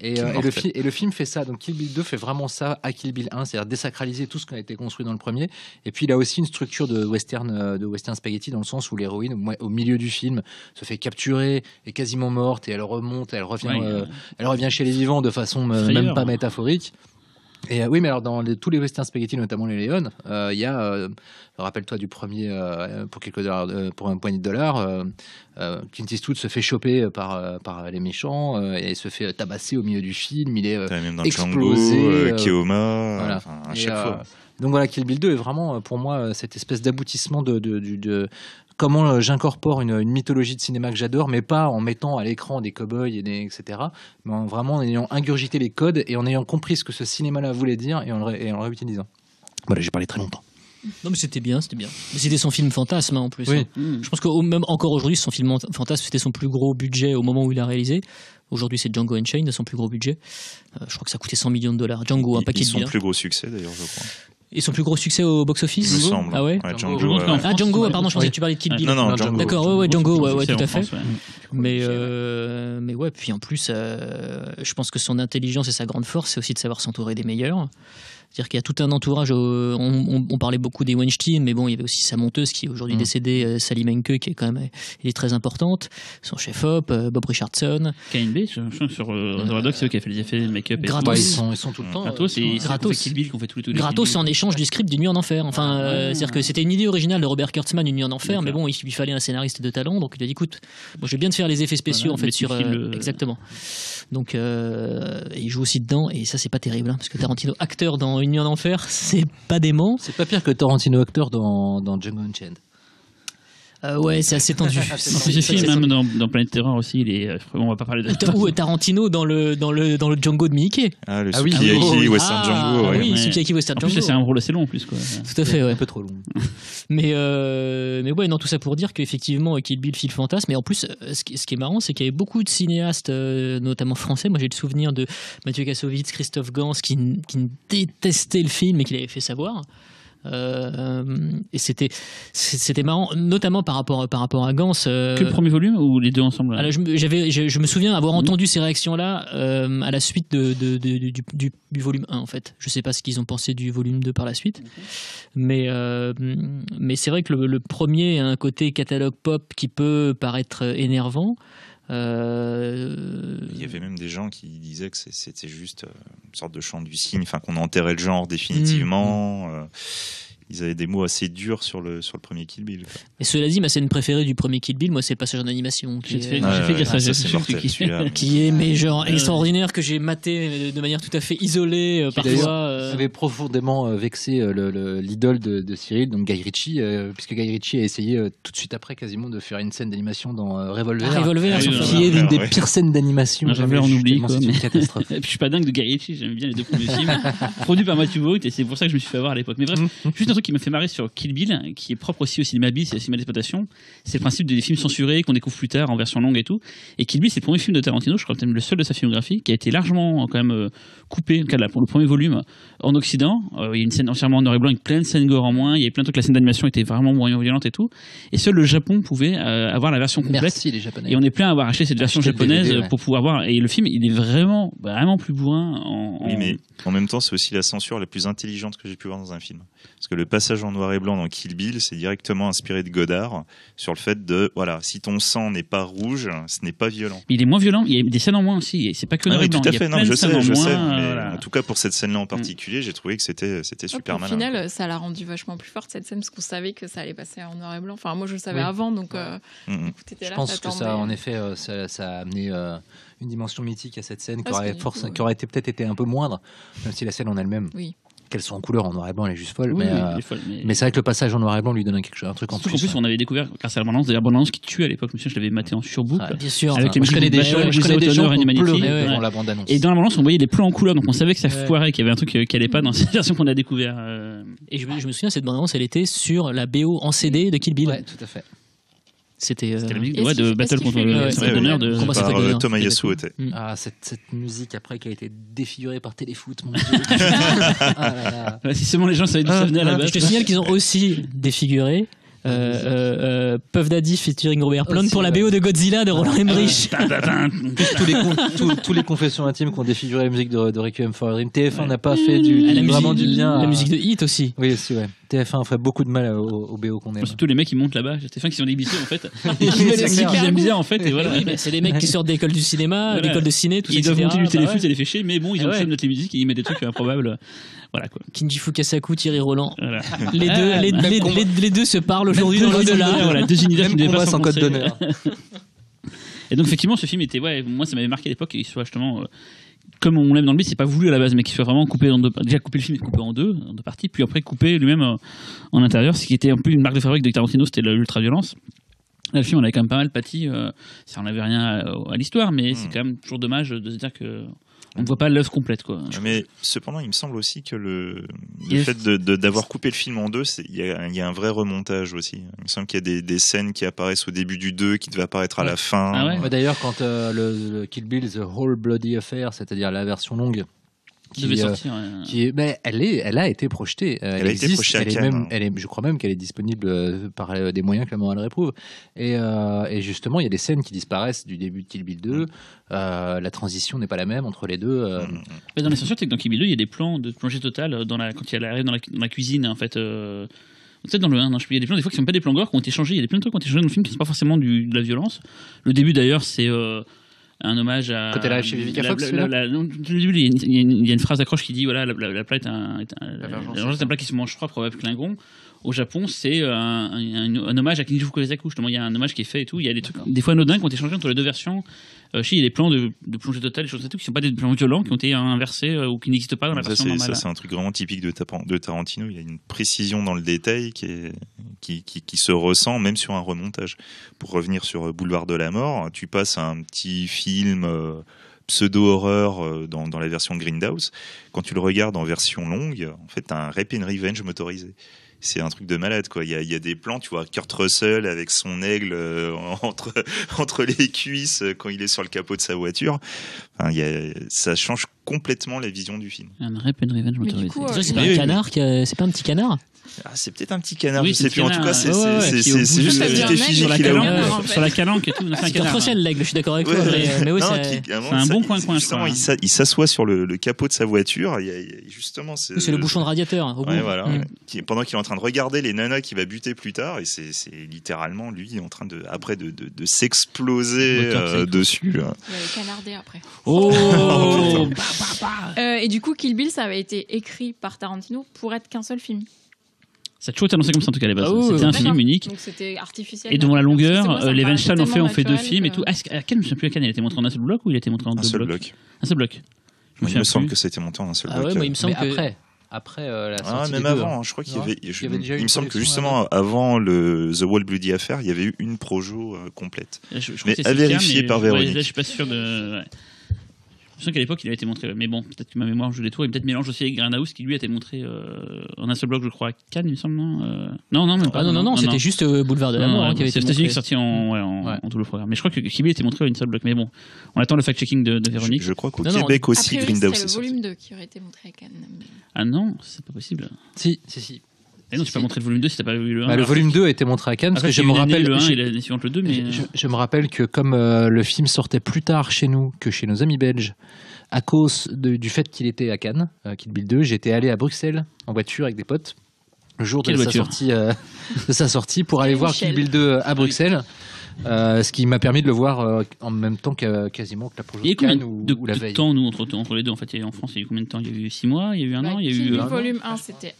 Et le film fait ça. Donc Kill Bill 2 fait vraiment ça à Kill Bill 1, c'est-à-dire désacraliser tout ce qui a été construit dans le premier. Et puis il a aussi une structure de western spaghetti dans le sens où l'héroïne, au milieu du film, se fait capturer, est quasiment morte et elle remonte, elle revient chez les vivants de façon même pas métaphorique. Et oui, mais alors dans tous les western spaghetti, notamment les Léon, il y a, rappelle-toi du premier, pour quelques dollars, pour un poignée de dollars, Clint Eastwood se fait choper par les méchants et se fait tabasser au milieu du film. Il est même dans explosé. Django, Keoma, voilà. à chaque fois. Donc voilà, Kill Bill 2 est vraiment pour moi cette espèce d'aboutissement de comment j'incorpore une mythologie de cinéma que j'adore, mais pas en mettant à l'écran des cow-boys etc., mais vraiment en ayant ingurgité les codes et en ayant compris ce que ce cinéma-là voulait dire et en le réutilisant. Voilà, j'ai parlé très longtemps. Non, mais c'était bien. Mais c'était son film fantasme, en plus. Oui. Je pense que même encore aujourd'hui, son film fantasme, c'était son plus gros budget au moment où il a réalisé. Aujourd'hui, c'est Django Unchained, son plus gros budget. Je crois que ça coûtait $100 millions. Django, un paquet de biens. Son plus gros succès, d'ailleurs, je crois. Et son plus gros succès au box-office, il me semble. Ah ouais, Django, pardon, je pensais que tu parlais de Kill Bill. Non, Django. D'accord, Django, tout à fait. Mais ouais, puis en plus, je pense que son intelligence et sa grande force, c'est aussi de savoir s'entourer des meilleurs. C'est-à-dire qu'il y a tout un entourage. On parlait beaucoup des Weinstein, mais bon, il y avait aussi sa monteuse qui est aujourd'hui décédée, Sally Menke, qui est quand même est très importante. Son chef-op, Bob Richardson. KNB, sur Reservoir Dogs, c'est eux qui a fait les effets de make-up. Gratos. Ils sont tout le temps. Gratos, c'est Kill Bill qu'on fait tous les Gratos en échange du script d'une Nuit en Enfer. Enfin, c'est-à-dire que c'était une idée originale de Robert Kurtzman, Une Nuit en Enfer, mais bon, il lui fallait un scénariste de talent, donc il a dit écoute, moi je vais bien te faire les effets spéciaux en fait sur exactement. Donc il joue aussi dedans, et ça c'est pas terrible, parce que Tarantino acteur dans Une Nuit en Enfer, c'est pas dément. C'est pas pire que Tarantino acteur dans Django Unchained. Ouais, c'est assez tendu. Ce film, même dans Planète Terreur aussi, il est. On va pas parler de. Ou Tarantino dans le Django de Mickey. Ah, le Sukiyaki Western Django. Oui, Sukiyaki Western Django. En plus, c'est un rôle assez long en plus, quoi. Tout à fait, ouais. Un peu trop long. Mais ouais, non, tout ça pour dire qu'effectivement, Kill Bill file fantasme. Mais en plus, ce qui est marrant, c'est qu'il y avait beaucoup de cinéastes, notamment français. Moi, j'ai le souvenir de Mathieu Kassovitz, Christophe Gans, qui détestaient le film et qui l'avaient fait savoir. Et c'était marrant, notamment par rapport à Gans. Que le premier volume ou les deux ensemble? Alors, je me souviens avoir entendu ces réactions-là à la suite du volume 1, en fait. Je sais pas ce qu'ils ont pensé du volume 2 par la suite, mais c'est vrai que le premier a un côté catalogue pop qui peut paraître énervant. Il y avait même des gens qui disaient que c'était juste une sorte de chant du cygne, enfin qu'on enterrait le genre définitivement. Ils avaient des mots assez durs sur le premier Kill Bill. Et cela dit, ma scène préférée du premier Kill Bill, moi, c'est le passage en animation. J'ai fait dire ça, c'est mortel, qui est mais genre extraordinaire, que j'ai maté de manière tout à fait isolée parfois. Ça avait profondément vexé l'idole de Cyril, donc Guy Ritchie, puisque Guy Ritchie a essayé tout de suite après quasiment de faire une scène d'animation dans Revolver, qui est l'une des pires scènes d'animation. Jamais on oublie, quoi. C'est une catastrophe. Et puis je suis pas dingue de Guy Ritchie, j'aime bien les deux premiers films produits par Matthew Vaughn, et c'est pour ça que je me suis fait avoir à l'époque. Mais bref, juste un truc truc qui me fait marrer sur Kill Bill, qui est propre aussi au cinéma bis et au cinéma d'exploitation, c'est le principe des films censurés qu'on découvre plus tard en version longue et tout. Et Kill Bill, c'est le premier film de Tarantino, je crois peut-être le seul de sa filmographie, qui a été largement quand même coupé, en tout cas, pour le premier volume, en Occident. Il y a une scène entièrement en noir et blanc avec plein de scènes gore en moins. Il y avait plein de trucs, la scène d'animation était vraiment moins violente et tout. Et seul le Japon pouvait avoir la version complète. Merci les Japonais. Et on est plein à avoir acheté cette version japonaise DVD, ouais. pour pouvoir voir. Et le film, il est vraiment plus bourrin. Oui, mais en même temps, c'est aussi la censure la plus intelligente que j'ai pu voir dans un film. Parce que le passage en noir et blanc dans Kill Bill, c'est directement inspiré de Godard sur le fait de, voilà, si ton sang n'est pas rouge, ce n'est pas violent. Mais il est moins violent. Il y a des scènes en moins aussi. Et c'est pas que noir et blanc. Tout à fait. Non, je sais. Mais voilà. en tout cas, pour cette scène-là en particulier, j'ai trouvé que c'était super malin. Au final, ça l'a rendu vachement plus forte cette scène parce qu'on savait que ça allait passer en noir et blanc. Enfin, moi, je le savais avant, donc. Je pense que ça, en effet, ça a amené une dimension mythique à cette scène qui aurait peut-être été un peu moindre, même si la scène en elle-même, qu'elle soit en couleur en noir et blanc, elle est juste folle. Oui, mais c'est vrai que le passage en noir et blanc lui donne un truc en plus. En plus, on avait découvert grâce à la bande-annonce, d'ailleurs, bande-annonce qui tue à l'époque. Je l'avais maté en surboucle. Bien sûr. Avec les je connais des gens qui pleuraient devant la bande-annonce. Et dans la bande-annonce, on voyait les plans en couleur, donc on savait que ça foirait, qu'il y avait un truc qui allait pas dans cette version qu'on a découvert. Et je me souviens, cette bande-annonce, elle était sur la BO en CD de Kill Bill. Ouais, tout à fait. C'était la musique de Battle contre le d'honneur de Thomas Yasuo. Cette musique après qui a été défigurée par Téléfoot, mon Dieu. Si seulement les gens savaient d'où ça venait à la base. Je te signale qu'ils ont aussi défiguré Puff Daddy featuring Robert Plant pour la BO de Godzilla de Roland Emmerich. Tous les confessions intimes qui ont défiguré la musique de Requiem for a Dream. TF1 n'a pas fait vraiment du bien. La musique de Hit aussi. Oui, aussi, ouais. TF1 ferait beaucoup de mal au BO qu'on aime. C'est tous les mecs qui montent là-bas. Stéphane qui sont déguisés en fait. Ils aiment bien en fait. Et voilà. C'est des mecs qui sortent d'école du cinéma, d'école de ciné, tout ça. Ils doivent monter du téléfoot et les fait chier, mais bon, ils ont le choix de mettre les musiques et ils mettent des trucs improbables. Voilà quoi. Kinji Fukasaku, Thierry Roland. Voilà. Les deux se parlent aujourd'hui dans l'au-delà. Voilà, deux univers qui ne devaient pas sans code d'honneur. Et donc effectivement, ce film était, moi ça m'avait marqué à l'époque qu'il soit justement comme on l'aime dans le beat, c'est pas voulu à la base, mais qu'il soit vraiment coupé en deux. Déjà couper le film, coupé en deux parties, puis après couper lui-même en intérieur, ce qui était un peu une marque de fabrique de Tarantino, c'était l'ultra-violence. Là, le film, on avait quand même pas mal pâti. Ça en avait rien à l'histoire, mais c'est quand même toujours dommage de se dire que on ne voit pas l'œuvre complète, quoi. Mais cependant, il me semble aussi que le fait d'avoir coupé le film en deux, il y a un vrai remontage aussi. Il me semble qu'il y a des scènes qui apparaissent au début du 2 qui devaient apparaître à la fin. Ah ouais. D'ailleurs, quand le Kill Bill The Whole Bloody Affair, c'est-à-dire la version longue, qui devait sortir. Elle a été projetée. Elle a été projetée à Cannes. Je crois même qu'elle est disponible par des moyens que la morale réprouve. Et justement, il y a des scènes qui disparaissent du début de Kill Bill 2. La transition n'est pas la même entre les deux. Mais dans les censures, c'est que dans Kill Bill 2, il y a des plans de plongée totale quand il arrive dans la cuisine, en fait. Peut-être dans le 1, il y a des plans des fois qui sont pas des plans gore qui ont été changés. Il y a des plein de trucs qui ont été changés dans le film qui ne sont pas forcément de la violence. Le début d'ailleurs, c'est un hommage à. Quand elle arrive chez Vivica Fox, il y a une phrase d'accroche qui dit voilà, la plat est un plat qui se mange froid, probable Klingon. Au Japon, c'est un hommage à Kinji Fukasaku. Justement, il y a un hommage qui est fait et tout. Il y a des trucs, des fois anodins, qui ont été changés entre les deux versions. Il y a des plans de plongée totale, des choses et tout, qui ne sont pas des plans violents, qui ont été inversés ou qui n'existent pas dans la version normale. Ça, c'est un truc vraiment typique de Tarantino. Il y a une précision dans le détail qui se ressent même sur un remontage. Pour revenir sur Boulevard de la Mort, tu passes à un petit film pseudo-horreur dans la version Grindhouse. Quand tu le regardes en version longue, en fait, t'as un Rape and Revenge motorisé. C'est un truc de malade, quoi. Il y a des plans, tu vois, Kurt Russell avec son aigle entre les cuisses quand il est sur le capot de sa voiture. Enfin, ça change complètement la vision du film. Un Rape and Revenge motorisé. C'est pas un canard c'est pas un petit canard? C'est peut-être un petit canard, oui, je sais plus. En tout cas, c'est juste la petite effigie qu'il a. Sur la calanque et tout. C'est Kurt Russell, l'aigle, je suis d'accord avec toi. Mais oui, c'est un bon coin. Justement, il s'assoit sur le capot de sa voiture. Justement, c'est le bouchon de radiateur. Voilà. Pendant qu'il est en train de regarder les nanas qu'il va buter plus tard, et c'est littéralement lui en train de s'exploser dessus. Il va canarder après. Oh. Et du coup, Kill Bill, ça avait été écrit par Tarantino pour être qu'un seul film. Ça a toujours été annoncé comme ça en tout cas à la base. C'était un film unique. Donc c'était artificiel. Et devant la longueur, les Weinstein ont fait 2 films et tout. À quel, je ne sais plus à Cannes, il a été montré en un seul bloc ou il a été montré en 2 blocs? Un seul bloc. Il me semble que ça a été monté en un seul bloc. Ouais, moi, il me semble que après la sortie même avant, je crois qu'il y avait. Il me semble que justement avant The Whole Bloody Affair, il y avait eu une projo complète. Mais à vérifier par Véronique. Je suis pas sûr de. Je sais qu'à l'époque, il avait été montré, mais bon, peut-être que ma mémoire joue des tours, et peut-être mélange aussi avec Grindhouse, qui lui a été montré en un seul bloc, je crois, à Cannes, il me semble, non Non, même pas. Non, c'était juste Boulevard de la Mort qui avait été montré. C'est sorti en double programme. Mais je crois que Kill Bill a été montré à une seule bloc. Mais bon, on attend le fact-checking de Véronique. Je crois qu'au Québec aussi, Grindhouse. C'est le volume 2 qui aurait été montré à Cannes. Ah non, c'est pas possible. Si. Et non, tu peux pas montrer le volume 2 si t'as pas vu le 1. Bah, le volume 2 a été montré à Cannes, parce que je me rappelle. Le 1 et l'année suivante le 2, mais. Je me rappelle que comme le film sortait plus tard chez nous que chez nos amis belges, à cause du fait qu'il était à Cannes, Kill Bill 2, j'étais allé à Bruxelles en voiture avec des potes le jour de sa sortie pour aller voir Kill Bill 2 à Bruxelles. Ce qui m'a permis de le voir en même temps quasiment que la projet de Cannes ou la veille. Il y a combien de temps, nous, entre les deux, en fait, en France, il y a eu combien de temps? Il y a eu 6 mois, il y a eu un an, il y a eu... volume 1, c'était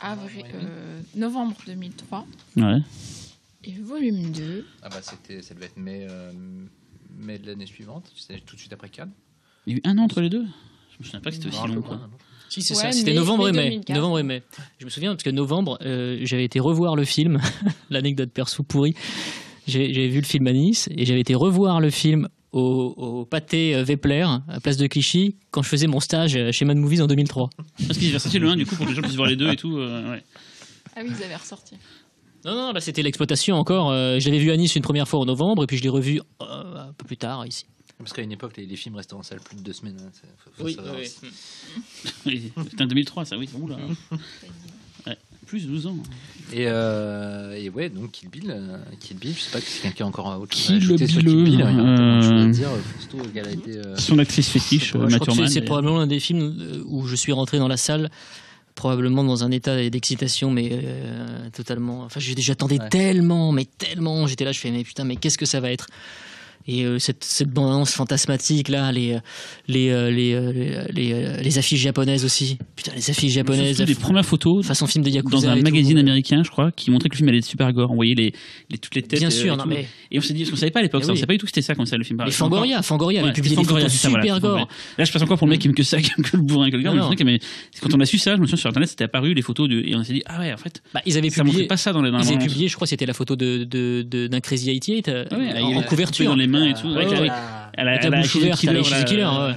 novembre 2003. Ouais. Et volume 2... Ah bah ça devait être mai de l'année suivante, tout de suite après Cannes. Il y a eu un an entre les deux? Je me souviens pas que c'était aussi long, quoi. Si, c'est ça, c'était novembre et mai. Novembre et mai. Je me souviens, parce que novembre, j'avais été revoir le film, l'anecdote perso pourrie. J'avais vu le film à Nice et j'avais été revoir le film au pâté Vepler, à Place de Clichy, quand je faisais mon stage chez Mad Movies en 2003. Parce qu'ils avaient ressorti le 1 du coup pour que les gens puissent voir les deux et tout. Ouais. Ah oui, ils avaient ressorti. Non, c'était l'exploitation encore. Je l'avais vu à Nice une première fois en novembre et puis je l'ai revu un peu plus tard ici. Parce qu'à une époque, les films restaient en salle plus de 2 semaines. Oui. C'était en 2003, ça, oui, c'est bon là. Ouais, plus de 12 ans. Et ouais, donc Kill Bill, je sais pas si quelqu'un a encore autre chose à ajouter sur Kill Bill. Je veux dire, Fausto, elle a été... Son actrice fétiche, Mathurman. C'est probablement l'un des films où je suis rentré dans la salle, probablement dans un état d'excitation, mais totalement... Enfin, j'attendais tellement, j'étais là, je fais, mais putain, mais qu'est-ce que ça va être ? Et cette bande-annonce fantasmatique là, les affiches japonaises aussi. Putain, les affiches japonaises. Les premières photos façon film de Yakuza dans un magazine américain, je crois, qui montrait que le film allait être super gore. On voyait toutes les têtes. Bien sûr, non mais. Et on s'est dit, parce qu'on savait pas à l'époque, on savait pas du tout que c'était ça comme ça le film. Mais Fangoria avait publié des photos super gore. Là, je passe encore pour le mec qui aime que ça, qui aime que le bourrin, que le gars. Mais quand on a su ça, je me souviens sur internet, c'était apparu les photos et on s'est dit, ah ouais, en fait. Ils avaient publié pas ça dans les. Ils avaient publié, je crois, c'était la photo d'un Crazy 88 en couverture. mains et tout. Avec la bouche ouverte, avec Crazy Killer. Ouais.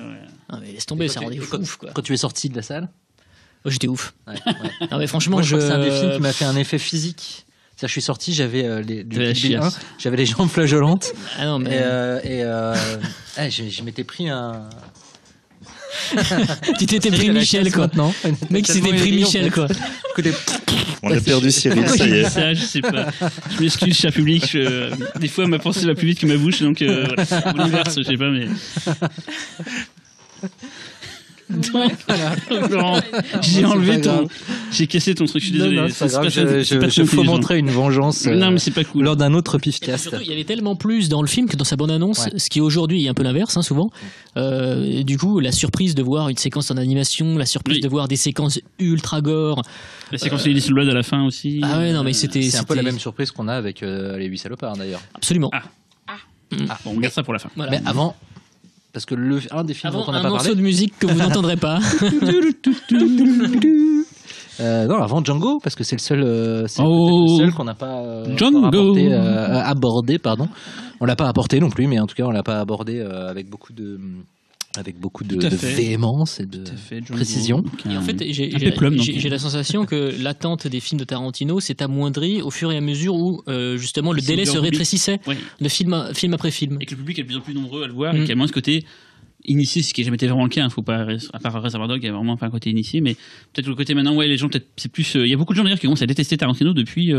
Ah, mais laisse tomber, ça rendait ouf, quoi. Quand tu es sorti de la salle, j'étais ouf. Ouais. Non, mais franchement, c'est un des films qui m'a fait un effet physique. C'est-à-dire, je suis sorti, j'avais j'avais les jambes flageolantes. Ah non, mais je m'étais pris un. Tu t'étais pris Michel, quoi. Mec, c'était pris Michel, quoi. On a perdu Cyril, ça y est. Ça, je sais pas. Je m'excuse, cher public. Des fois, ma pensée va plus vite que ma bouche, donc on inverse, je sais pas, mais. J'ai enlevé j'ai cassé ton truc, je suis désolé. C'est pas grave, je faut montrer une vengeance non, mais c'est pas cool. Lors d'un autre pifcast. Il y avait tellement plus dans le film que dans sa bande-annonce, ce qui aujourd'hui est un peu l'inverse, souvent. Du coup, la surprise de voir une séquence en animation, la surprise de voir des séquences ultra gore. La séquence de Little Blood à la fin aussi. Ah ouais, non, mais c'est un peu la même surprise qu'on a avec les 8 salopards d'ailleurs. Absolument. Bon, on garde ça pour la fin. Voilà. Mais avant... Parce que un des films dont on n'a pas parlé... Un morceau de musique que vous n'entendrez pas. Non, avant Django, parce que c'est le seul, le seul qu'on n'a pas abordé. Pardon. On l'a pas apporté non plus, mais en tout cas, on l'a pas abordé avec beaucoup de véhémence et de précision. Et en fait, j'ai la sensation que l'attente des films de Tarantino s'est amoindrie au fur et à mesure où justement le délai se rétrécissait de film après film. Et que le public est de plus en plus nombreux à le voir et qu'il y a moins ce côté initié, ce qui n'a jamais été vraiment le cas. Faut pas, à part Reservoir Dogs, il y a vraiment pas un côté initié, mais peut-être le côté maintenant, les gens, peut-être, c'est plus, il y a beaucoup de gens d'ailleurs qui commencent à détester Tarantino depuis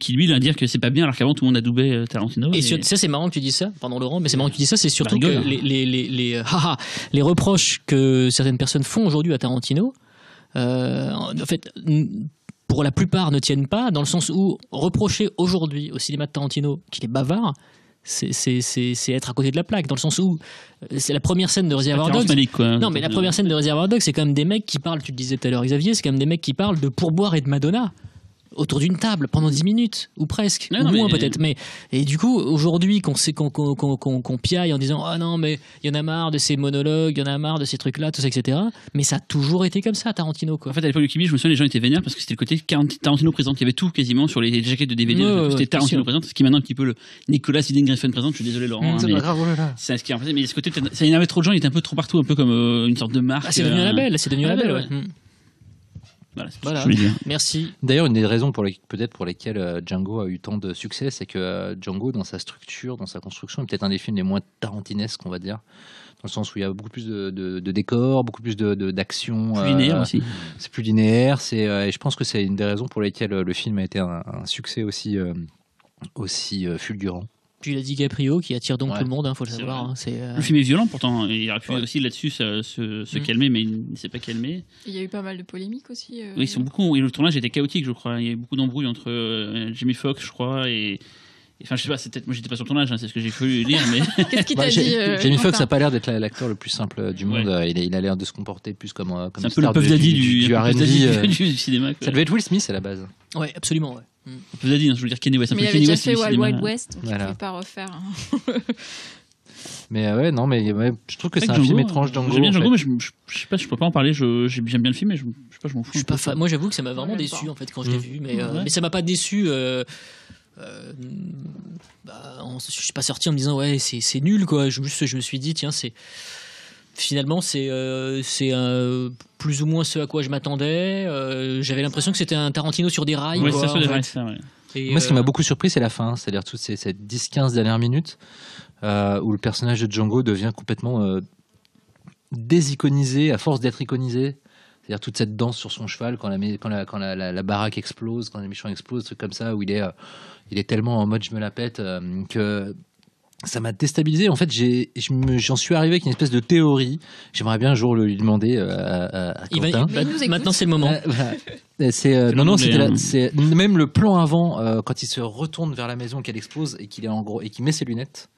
Kill Bill, à dire que c'est pas bien, alors qu'avant tout le monde adoubait Tarantino. Et ça, c'est marrant que tu dis ça, pardon Laurent, mais c'est marrant que tu dis ça, c'est surtout que les reproches que certaines personnes font aujourd'hui à Tarantino, en fait, pour la plupart ne tiennent pas, dans le sens où reprocher aujourd'hui au cinéma de Tarantino qu'il est bavard, c'est être à côté de la plaque, dans le sens où c'est la première scène de Reservoir Dogs. Non, mais la première scène de Reservoir Dogs, c'est quand même des mecs qui parlent, tu le disais tout à l'heure Xavier, c'est quand même des mecs qui parlent de pourboire et de Madonna. autour d'une table pendant 10 minutes ou presque, Non, ou non, moins mais- peut-être. Mais et du coup aujourd'hui qu'on piaille en disant ah non mais il y en a marre de ces monologues, il y en a marre de ces trucs là, tout ça etc. Mais ça a toujours été comme ça Tarantino quoi. En fait, à l'époque du Kibi, je me souviens, les gens étaient vénères parce que c'était le côté Tarantino présente. Il y avait tout quasiment sur les jaquettes de DVD. Ouais, C'était ouais, Tarantino sûr. présente, ce qui est maintenant un petit peu le Nicolas Winding Refn présente. Je suis désolé, Laurent. C'est mais pas grave, oh là là. c'est ce qui est en fait. Mais ce côté, ça énervait trop de gens. Il était un peu trop partout, un peu comme une sorte de marque. Ah, c'est devenu un label, c'est devenu un label. label, Ouais. Voilà, c'est ce que Voilà. je voulais dire. Merci. D'ailleurs, une des raisons peut-être pour lesquelles Django a eu tant de succès, c'est que Django, dans sa structure, dans sa construction, est peut-être un des films les moins tarantinesques, on va dire. Dans le sens où il y a beaucoup plus de décors, beaucoup plus d'action. Plus linéaire aussi. C'est plus linéaire. Et je pense que c'est une des raisons pour lesquelles le film a été un succès aussi fulgurant. Puis il a DiCaprio qui attire donc Ouais. tout le monde, faut le C'est savoir. vrai. Hein, c'est, Le film est violent pourtant. Il aurait pu Ouais. aussi là-dessus se calmer, mais il ne s'est pas calmé. Il y a eu pas mal de polémiques aussi. Oui, ils sont beaucoup. Et le tournage était chaotique, je crois. Il y a eu beaucoup d'embrouilles entre Jamie Foxx, je crois, et. Enfin, je sais pas, c'est peut-être. Moi, j'étais pas sur le tournage, hein, c'est ce que j'ai pu lire, mais. Qu'est-ce qu'il t'a dit Jamie Foxx Quentin n'a pas l'air d'être l'acteur le plus simple du monde. Il a l'air de se comporter plus comme C'est un peu star le Puff Daddy du un peu le R&B. Puff Daddy du cinéma. Quoi. Ça devait être Will Smith à la base. Ouais, absolument. Ouais. Puff Daddy, hein, je veux dire Kanye West. Un Mais il peu avait Kanye déjà West fait du Wild cinéma. Wild West, donc Voilà. il ne pouvait pas refaire. Hein. Mais ouais, non, mais ouais, je trouve que c'est un Django, film étrange, Django. J'aime bien en Django, fait. mais je sais pas, je peux pas en parler. J'aime bien le film, mais je sais pas, je m'en fous. Je suis pas fan. Moi, j'avoue que ça m'a vraiment Ouais, déçu pas. en fait quand je l'ai vu, mais Ouais. ça m'a pas déçu. Je suis pas sorti en me disant ouais c'est nul quoi. Je me suis dit tiens finalement c'est plus ou moins ce à quoi je m'attendais. J'avais l'impression que c'était un Tarantino sur des rails. Ouais, quoi, c'est ça, en des fait. rails, ça, ouais. Et, Moi, ce qui m'a beaucoup surpris, c'est la fin, c'est-à-dire toutes ces 10-15 dernières minutes où le personnage de Django devient complètement désiconisé à force d'être iconisé. C'est-à-dire toute cette danse sur son cheval quand la baraque explose, quand les méchants explosent, trucs comme ça, où il est tellement en mode je me la pète que ça m'a déstabilisé. En fait, j'en suis arrivé avec une espèce de théorie. J'aimerais bien un jour lui demander à il va- Quentin. Mais il nous écoute. maintenant c'est le moment. Voilà. C'est même le plan avant quand il se retourne vers la maison qu'elle explose et qu'il est en gros et qu'il met ses lunettes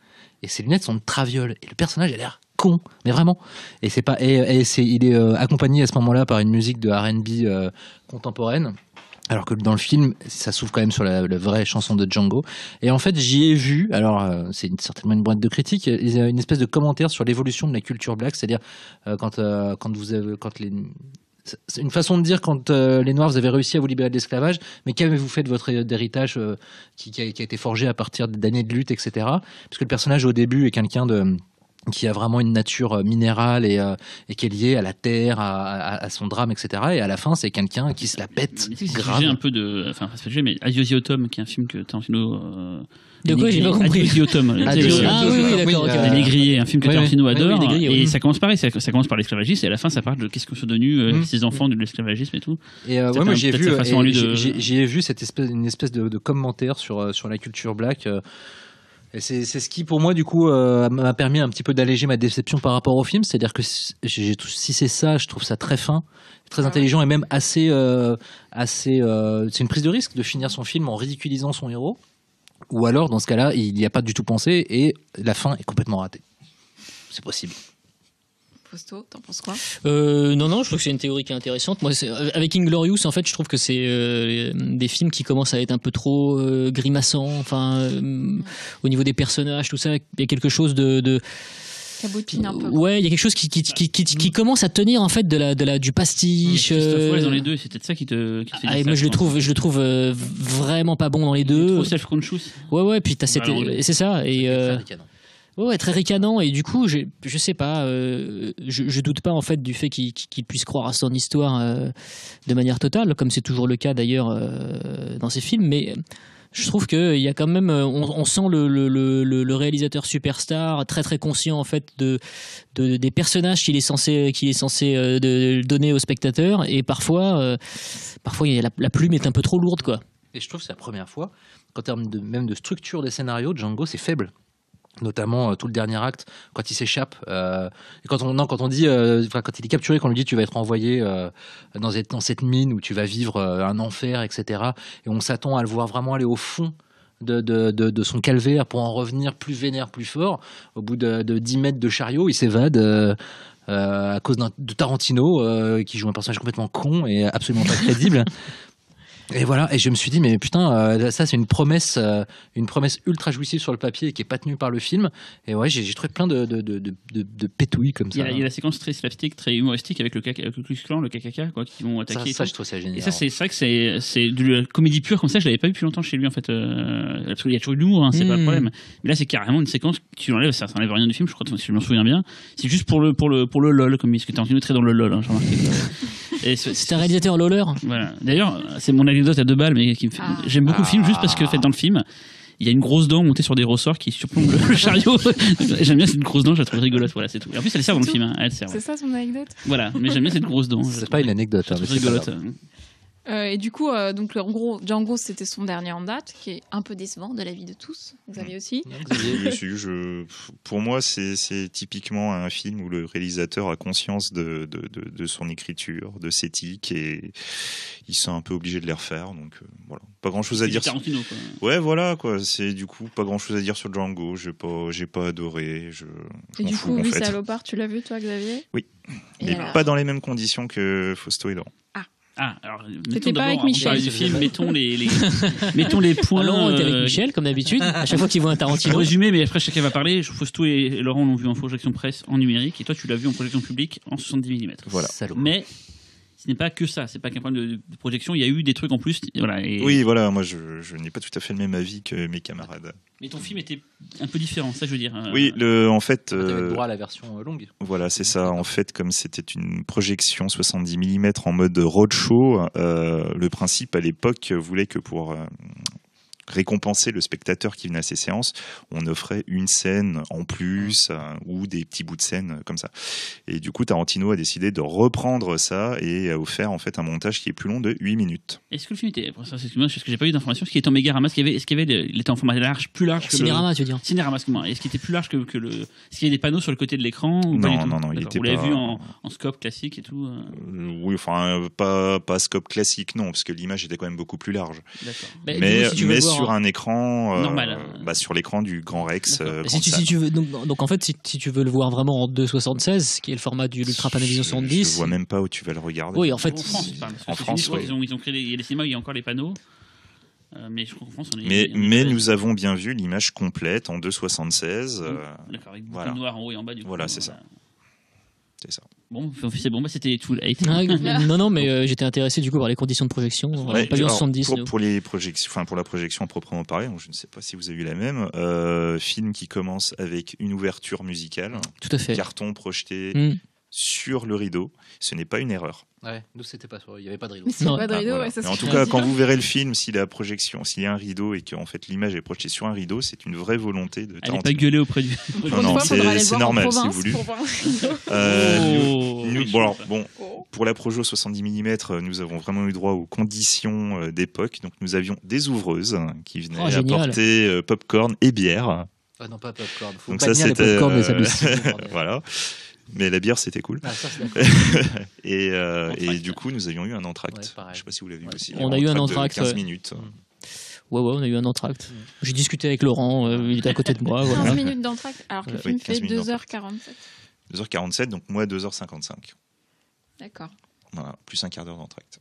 et ses lunettes sont de traviole et le personnage a l'air con mais vraiment et c'est pas il est accompagné à ce moment-là par une musique de R&B contemporaine. Alors que dans le film, ça s'ouvre quand même sur la vraie chanson de Django. Et en fait, j'y ai vu, alors c'est certainement une boîte de critique, une espèce de commentaire sur l'évolution de la culture black, c'est-à-dire c'est une façon de dire quand les Noirs vous avez réussi à vous libérer de l'esclavage, mais qu'avez-vous fait de votre héritage qui a été forgé à partir d'années de lutte, etc. Parce que le personnage au début est quelqu'un qui a vraiment une nature minérale et qui est liée à la terre, à son drame, etc. Et à la fin, c'est quelqu'un qui se la pète Mais tu sais, c'est grave. sujet un peu de. Enfin, pas ce sujet, mais Adios Tom, qui est un film que Tarantino. De quoi, j'ai pas compris. Adios Tom. Adios Ah oui, oui, d'accord, ok. Les Négriers, un film que Oui, Tarantino oui. adore. Oui, Les Négriers, et oui. ça commence pareil, ça commence par l'esclavagisme, et à la fin, ça parle de qu'est-ce que sont devenus ces enfants de l'esclavagisme et tout. Et Peut-être moi un- j'ai peut-être vu, sa façon à lui de- j'y ai vu une espèce de commentaire sur la culture black. Et c'est ce qui, pour moi, du coup, m'a permis un petit peu d'alléger ma déception par rapport au film. C'est-à-dire que si c'est ça, je trouve ça très fin, très intelligent et même assez. C'est une prise de risque de finir son film en ridiculisant son héros. Ou alors, dans ce cas-là, il n'y a pas du tout pensé et la fin est complètement ratée. C'est possible. Posto, t'en penses quoi? Non, je trouve que c'est une théorie qui est intéressante. Moi, avec Inglorious, en fait, je trouve que c'est des films qui commencent à être un peu trop grimaçants. Enfin, au niveau des personnages, tout ça, il y a quelque chose de Cabotine un peu. ouais, il y a quelque chose qui commence à tenir en fait du pastiche. Christophe Waltz dans les deux, c'est peut-être ça qui te fait dire Ah, et ça, moi, je le pense. trouve vraiment pas bon dans les Il est deux. trop self-conscious. Ouais, puis t'as Bah, alors, c'est ça. Et Très ricanant. ouais, très ricanant. Et du coup, je sais pas, je doute pas en fait du fait qu'il puisse croire à son histoire de manière totale, comme c'est toujours le cas d'ailleurs dans ses films. Mais je trouve qu'il y a quand même, on sent le réalisateur superstar très très conscient en fait des personnages qu'il est censé donner au spectateur. Et parfois, la plume est un peu trop lourde, quoi. Et je trouve que c'est la première fois qu'en termes même de structure des scénarios, Django, c'est faible. Notamment tout le dernier acte, quand il s'échappe. Et quand on dit, quand il est capturé, quand on lui dit tu vas être envoyé dans cette mine où tu vas vivre un enfer, etc. Et on s'attend à le voir vraiment aller au fond de son calvaire pour en revenir plus vénère, plus fort. Au bout de 10 mètres de chariot, il s'évade à cause de Tarantino qui joue un personnage complètement con et absolument pas crédible. Et voilà, et je me suis dit, mais putain, ça c'est une promesse ultra jouissive sur le papier qui est pas tenue par le film. Et ouais, j'ai trouvé plein de pétouilles comme ça. Il y a la séquence très slapstick, très humoristique avec le Ku Klux Klan, le KKK, quoi, qui vont attaquer. Ça je trouve ça génial. Et ça, c'est vrai que c'est de la comédie pure comme ça. Je l'avais pas vu depuis longtemps chez lui en fait. Parce qu'il y a toujours eu de l'humour, hein, c'est pas le problème. Mais là, c'est carrément une séquence que tu l'enlèves, ça n'enlève rien du film. Je crois, si je me souviens bien. C'est juste pour le lol, comme parce que Tarantino est très dans le lol. Hein, j'ai remarqué. C'est un réalisateur loller. Voilà. D'ailleurs, c'est mon anecdote à 2 balles, mais qui me fait... j'aime beaucoup le film juste parce que fait dans le film, il y a une grosse dent montée sur des ressorts qui surplombent le chariot. J'aime bien cette grosse dent, je la trouve rigolote. Voilà, c'est tout. Et en plus, elle sert dans le film. Hein. Elle sert. C'est ça son anecdote. Voilà, mais j'aime bien cette grosse dent. C'est pas une anecdote. C'est rigolote. Et du coup, donc en gros, Django, c'était son dernier en date, qui est un peu décevant de l'avis de tous. Xavier aussi. Pour moi, c'est typiquement un film où le réalisateur a conscience de son écriture, de ses tics, et il sent un peu obligé de les refaire. Donc voilà, pas grand chose à dire. Tarantino, quoi. Ouais, voilà quoi. C'est du coup pas grand chose à dire sur Django. J'ai pas adoré. Et du coup, en lui, fait. Salopard, tu l'as vu toi, Xavier? Oui, et mais pas dans les mêmes conditions que Fausto et Laurent. Alors, c'était pas avec Michel du film, mettons les points. Laurent était avec Michel, comme d'habitude, à chaque fois qu'il voit un Tarantino. Résumé, mais après chacun va parler. Fausto et Laurent l'ont vu en projection presse en numérique, et toi tu l'as vu en projection publique en 70 mm. Voilà. Mais ce n'est pas que ça, c'est pas qu'un problème de projection, il y a eu des trucs en plus. Voilà, Oui, voilà, moi je n'ai pas tout à fait le même avis que mes camarades. Mais ton film était un peu différent, ça je veux dire. Oui, en fait. T'avais droit à la version longue. Voilà, c'est ça. En fait, comme c'était une projection 70 mm en mode roadshow, le principe à l'époque voulait que pour récompenser le spectateur qui venait à ces séances, on offrait une scène en plus ou des petits bouts de scène comme ça. Et du coup, Tarantino a décidé de reprendre ça et a offert en fait un montage qui est plus long de 8 minutes. Est-ce que le film était, parce que j'ai pas eu d'informations, est-ce qu'il était en méga ramasse, est-ce qu'il était en format large, plus large que Cinérama, tu veux dire? Cinérama, excuse-moi. Est-ce qu'il était plus large que le, est-ce qu'il y avait des panneaux sur le côté de l'écran ou pas du tout? Non, il était pas. Vous l'avez vu en scope classique et tout. Oui, enfin pas scope classique, non, parce que l'image était quand même beaucoup plus large. D'accord. Mais sur un écran normal. Sur l'écran du Grand Rex. Si tu veux, donc en fait, si tu veux le voir vraiment en 2,76, qui est le format du l'Ultra Panavision 70. Je vois même pas où tu vas le regarder. Oui, en fait. En France, oui. Ils ont créé, il y a les cinémas, il y a encore les panneaux. Mais je crois qu'en France, mais nous avons bien vu l'image complète en 2,76. D'accord, avec beaucoup de noir en haut et en bas du coup. Voilà, c'est ça. C'est ça. Bon, c'est bon, c'était tout. Non, mais j'étais intéressé du coup par les conditions de projection. Ouais, pas vu en 70. Pour les projections, enfin pour la projection à proprement parler, je ne sais pas si vous avez eu la même. Film qui commence avec une ouverture musicale. Tout à fait. Carton projeté sur le rideau. Ce n'est pas une erreur. Ouais, nous c'était pas il y avait pas de rideau. C'est pas de rideau, voilà. ouais, ça. Mais en tout cas, quand vous verrez le film, s'il y a un rideau et qu'en fait l'image est projetée sur un rideau, c'est une vraie volonté de Tarantino. Elle n'est pas gueulée auprès du. Non, c'est normal, si vous voulez. Pour la Projo 70 mm, nous avons vraiment eu droit aux conditions d'époque. Donc nous avions des ouvreuses qui venaient apporter popcorn et bière. Ah non, pas popcorn. Faut donc pas ça les popcorn, mais ça me voilà. Mais la bière, c'était cool. Ah, ça, c'est d'accord. et du coup, nous avions eu un entracte. Ouais, je sais pas si vous l'avez vu aussi. On a eu un entracte. 15 minutes. Ouais, on a eu un entracte. J'ai discuté avec Laurent, il était à côté de moi. 15 minutes d'entracte, alors que le film fait 2h47. 2h47, donc moi 2h55. D'accord. Voilà, plus un quart d'heure d'entracte.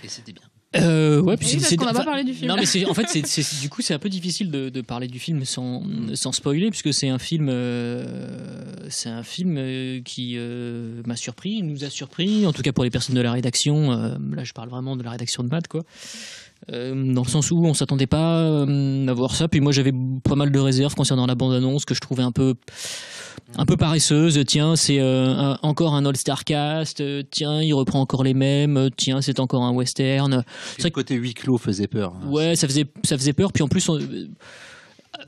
Et c'était bien. Ouais, puis parce qu'on n'a pas parlé du film. Non, mais en fait, du coup, c'est un peu difficile de parler du film sans spoiler, puisque c'est un film qui m'a surpris, nous a surpris, en tout cas pour les personnes de la rédaction. Là, je parle vraiment de la rédaction de Mad, quoi. Dans le sens où on s'attendait pas à voir ça. Puis moi, j'avais pas mal de réserves concernant la bande-annonce que je trouvais un peu paresseuse. Tiens, c'est encore un All-Star Cast. Tiens, il reprend encore les mêmes. Tiens, c'est encore un western. C'est vrai que côté huis clos faisait peur. Ouais, ça faisait peur. Puis en plus,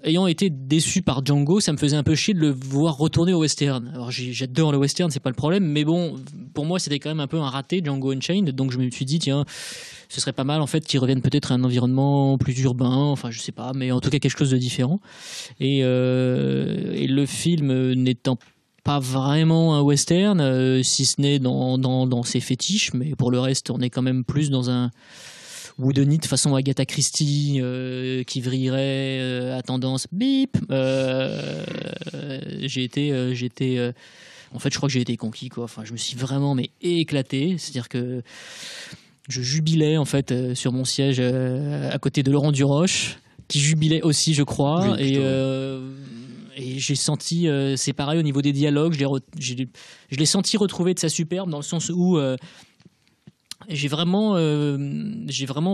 ayant été déçu par Django, ça me faisait un peu chier de le voir retourner au western. Alors j'adore le western, c'est pas le problème, mais bon, pour moi c'était quand même un peu un raté, Django Unchained, donc je me suis dit tiens, ce serait pas mal en fait qu'ils reviennent peut-être à un environnement plus urbain, enfin je sais pas, mais en tout cas quelque chose de différent. Et le film n'étant pas vraiment un western, si ce n'est dans ses fétiches, mais pour le reste on est quand même plus dans un whodunit façon Agatha Christie qui vrillerait à tendance bip. J'ai été en fait je crois que j'ai été conquis quoi. Enfin je me suis vraiment éclaté, c'est-à-dire que je jubilais en fait sur mon siège à côté de Laurent Duroche, qui jubilait aussi, je crois, Oui, et j'ai senti, c'est pareil au niveau des dialogues, je l'ai senti retrouver de sa superbe dans le sens où j'ai vraiment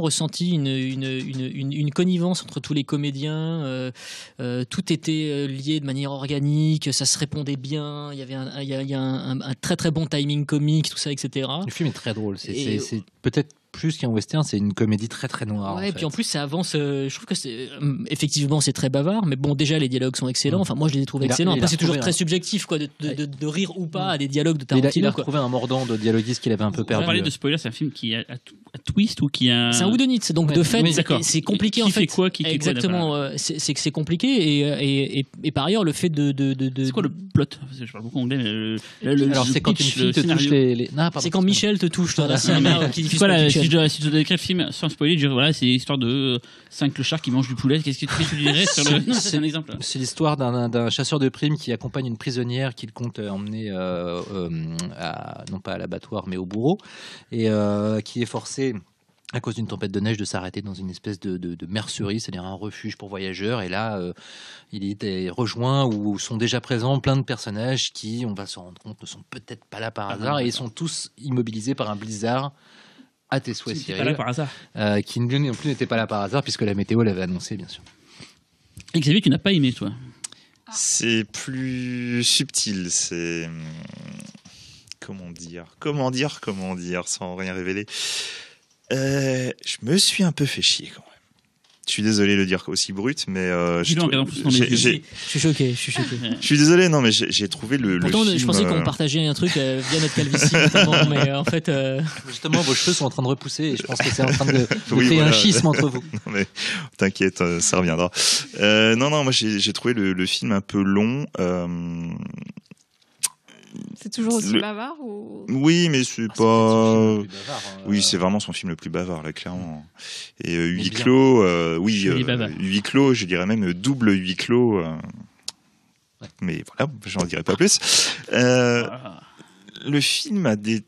ressenti une connivence entre tous les comédiens. Tout était lié de manière organique, ça se répondait bien. Il y a un très très bon timing comique, tout ça, etc. Le film est très drôle. C'est peut-être plus qu'un western, c'est une comédie très très noire. Ouais, et en puis fait. en plus ça avance. Je trouve que effectivement c'est très bavard, mais bon, déjà les dialogues sont excellents. Enfin, moi je les ai trouvés excellents. Après, c'est toujours très subjectif, quoi, de rire ou pas à des dialogues de Tarantino. Il a retrouvé un mordant de dialoguiste qu'il avait un peu perdu. On parlait de spoiler, c'est un film qui a twist ou qui a. C'est un whodunit, donc de fait, c'est compliqué qui en fait. Fait quoi, qui exactement, c'est que c'est compliqué et par ailleurs le fait de. C'est quoi le plot? Je parle beaucoup anglais, mais alors c'est quand une fille te touche les. C'est quand Michel te touche. C'est si je dois décrire le film sans spoiler, je dirais voilà, c'est l'histoire de 5 clochards qui mangent du poulet. Qu'est-ce que tu dirais sur le. Non, c'est un exemple. C'est l'histoire d'un chasseur de primes qui accompagne une prisonnière qu'il compte emmener non pas à l'abattoir mais au bourreau, et qui est forcé à cause d'une tempête de neige de s'arrêter dans une espèce de mercerie, c'est-à-dire un refuge pour voyageurs. Et là, il est rejoint où sont déjà présents plein de personnages qui, on va se rendre compte, ne sont peut-être pas là par hasard, et ils sont tous immobilisés par un blizzard à tes souhaits, Cyril. Pas là par hasard. Qui non plus n'était pas là par hasard, puisque la météo l'avait annoncé, bien sûr. Et Xavier, tu n'as pas aimé, toi? C'est plus subtil, c'est... Comment dire, sans rien révéler. Je me suis un peu fait chier, quand même. Je suis désolé de le dire aussi brut, mais je suis choqué. Je suis désolé, non, mais j'ai trouvé Pourtant, le film... je pensais qu'on partageait un truc via notre calvitie, notamment, mais en fait... Justement, vos cheveux sont en train de repousser et je pense que c'est en train de créer un schisme entre vous. Non, mais t'inquiète, ça reviendra. Non, moi j'ai trouvé le film un peu long. C'est toujours aussi bavard ou... Oui, mais c'est pas... Bavard, Oui, c'est vraiment son film le plus bavard, là, clairement. Et huis clos, huis clos, je dirais même double huis clos. Ouais. Mais voilà, j'en dirai pas plus. Le film a des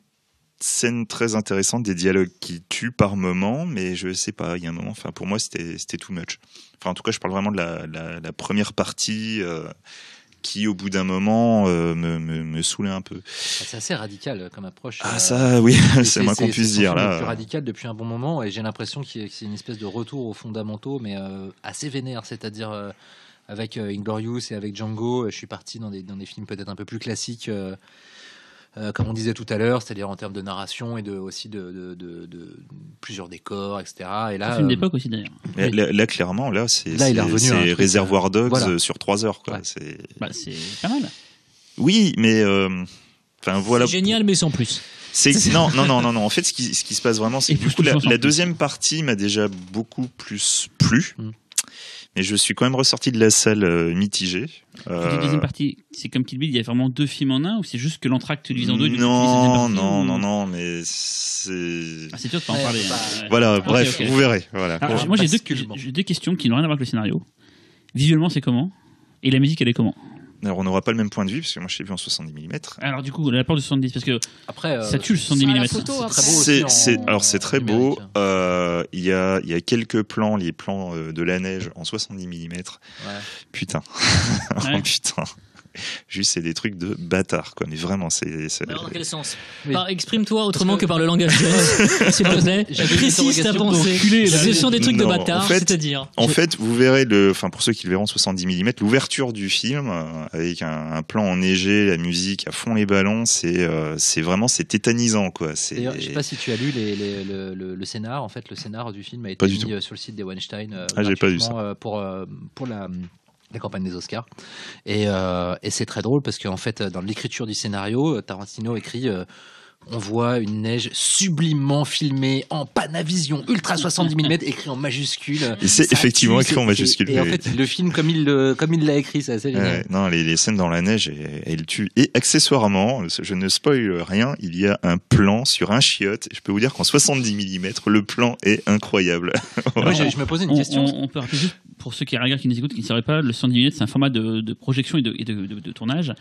scènes très intéressantes, des dialogues qui tuent par moment, mais je sais pas, il y a un moment, enfin, pour moi, c'était too much. Enfin, en tout cas, je parle vraiment de la première partie... qui au bout d'un moment me saoulait un peu. C'est assez radical comme approche. Ça oui, c'est moins qu'on puisse dire là. C'est plus radical depuis un bon moment et j'ai l'impression que c'est une espèce de retour aux fondamentaux, mais assez vénère, c'est-à-dire avec Inglorious et avec Django, je suis parti dans des films peut-être un peu plus classiques. Comme on disait tout à l'heure, c'est-à-dire en termes de narration et aussi de plusieurs décors, etc. Et là, un film d'époque aussi d'ailleurs. Là clairement, c'est Réservoir Dogs voilà. Sur 3 heures, quoi. Ouais. C'est pas mal. Oui, mais voilà. C'est génial, mais sans plus. Non. En fait, ce qui se passe vraiment, c'est que du coup, la deuxième partie m'a déjà beaucoup plus plu. Mais je suis quand même ressorti de la salle mitigé. La deuxième partie, c'est comme Kill Bill, il y a vraiment 2 films en un, ou c'est juste que l'entracte divise en 2? Non, mais c'est... c'est dur de pas en parler. Voilà, bref, vous verrez. Voilà. Alors, moi, j'ai 2 questions qui n'ont rien à voir avec le scénario. Visuellement, c'est comment? Et la musique, elle est comment? Alors, on n'aura pas le même point de vue, parce que moi, je l'ai vu en 70 mm. Alors, du coup, la porte de 70, parce que après, ça tue le 70 mm. C'est très beau. Il y a quelques plans, les plans de la neige en 70 mm. Ouais. Putain. Ouais. Putain. Juste, c'est des trucs de bâtard, quoi. Mais vraiment, Alors, dans quel sens? Exprime-toi autrement que par le langage s'il te plaît. Précise ta pensée. Ce sont des trucs de bâtard, en fait, c'est-à-dire. En fait, vous verrez pour ceux qui le verront 70 mm, l'ouverture du film, avec un plan enneigé, la musique à fond les ballons, c'est tétanisant, quoi. D'ailleurs, je sais pas si tu as lu le scénar. En fait, le scénar du film a été mis sur le site des Weinstein. J'ai pas vu ça. Pour la campagne des Oscars et c'est très drôle parce qu'en fait dans l'écriture du scénario, Tarantino écrit on voit une neige sublimement filmée en Panavision ultra 70 mm écrit en majuscule. Et c'est effectivement écrit en majuscule. Et en fait le film comme il l'a écrit, c'est assez génial. Non, les scènes dans la neige, elles tuent. Et accessoirement, je ne spoil rien, il y a un plan sur un chiotte. Je peux vous dire qu'en 70 mm, le plan est incroyable. Moi, je me posais une question. On peut rappeler juste pour ceux qui regardent, qui nous écoutent, qui ne sauraient pas, le 110 mm, c'est un format de projection et de tournage.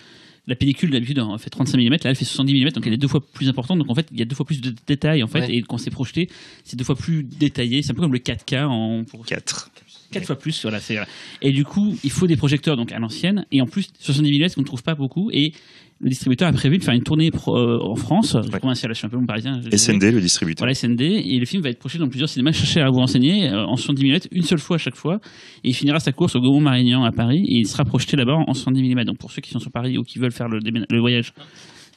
La pellicule, d'habitude, elle fait 35 mm, là, elle fait 70 mm, donc elle est 2 fois plus importante. Donc, en fait, il y a 2 fois plus de détails, en fait, et quand c'est projeté, c'est 2 fois plus détaillé. C'est un peu comme le 4K pour 4 fois plus, voilà. Et du coup, il faut des projecteurs donc à l'ancienne, et en plus 70 mm qu'on ne trouve pas beaucoup. Et le distributeur a prévu de faire une tournée en France. Je suis un peu mon parisien. SND, le distributeur. Voilà, SND, et le film va être projeté dans plusieurs cinémas. Cherchez à vous renseigner en 70 mm, une seule fois à chaque fois, et il finira sa course au Gaumont-Marignan à Paris, et il sera projeté là-bas en 70 mm. Donc pour ceux qui sont sur Paris ou qui veulent faire le voyage,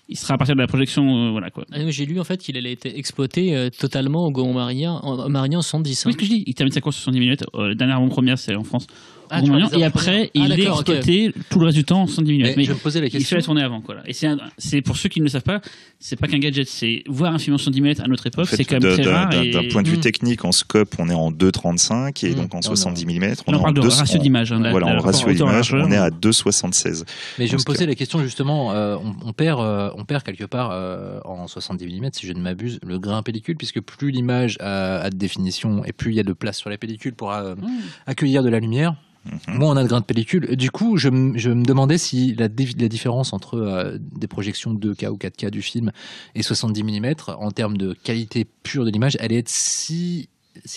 il sera à partir de la projection, voilà quoi. J'ai lu en fait qu'il allait être exploité totalement au Gaumont-Marignan en 110. Oui, ce que je dis, il termine sa course en 70 mm. La dernière avant-première, c'est en France. Et après, il est exploité tout le reste du temps en 110 mm. Mais je me posais la question. Il fait la tournée avant, quoi. Et c'est pour ceux qui ne le savent pas, c'est pas qu'un gadget, c'est voir un film en 110 mm à notre époque, en fait, c'est quand même très rare. D'un point de vue technique, en scope, on est en 2,35 et donc en 70 mm. On parle de ratio d'image. Voilà, en ratio d'image, on est à 2,76. Mais je me posais la question justement, on perd quelque part en 70 mm, si je ne m'abuse, le grain pellicule, puisque plus l'image a de définition et plus il y a de place sur la pellicule pour accueillir de la lumière. Moins on a de grains de pellicule. Du coup, je me demandais si la différence entre des projections 2K ou 4K du film et 70 mm en termes de qualité pure de l'image, allait être si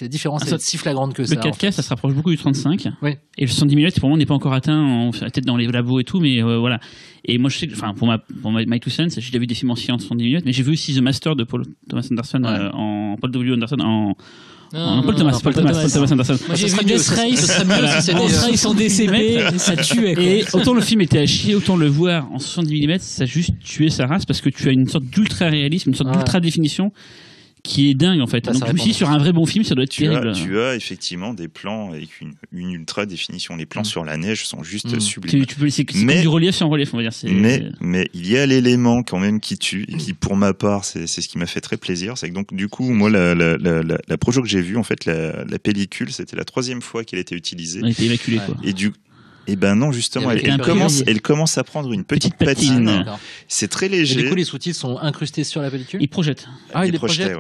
la différence est si flagrante que ça. Le 4K, ça se rapproche beaucoup du 35. Oui. Et le 70 mm, pour moi, n'est pas encore atteint, peut-être dans les labos et tout, mais voilà. Et moi, je sais, pour My Two Cents, j'ai déjà vu des films anciens en 70 mm, mais j'ai vu aussi The Master de Paul Thomas Anderson, Paul W. Anderson Paul Thomas Anderson. Moi j'ai vu Death Race, Death Race en DCP, ça tuait. Et autant le film était à chier, autant le voir en 70 mm, ça a juste tué sa race parce que tu as une sorte d'ultra réalisme, une sorte d'ultra définition qui est dingue en fait. Donc je me suis dit, sur un vrai bon film, ça doit être terrible. Tu as effectivement des plans avec une ultra définition. Les plans sur la neige sont juste sublimes. C'est comme du relief sur relief, on va dire. Mais il y a l'élément quand même qui tue et qui, pour ma part, c'est ce qui m'a fait très plaisir. C'est que donc du coup, moi, la projo que j'ai vue, en fait, la pellicule, c'était la 3e fois qu'elle était utilisée. Elle était évacuée, quoi. Et ben non, justement, elle commence à prendre une petite patine. C'est très léger. Et du coup, les sous-titres sont incrustés sur la pellicule. Ils projettent. Il les projetait.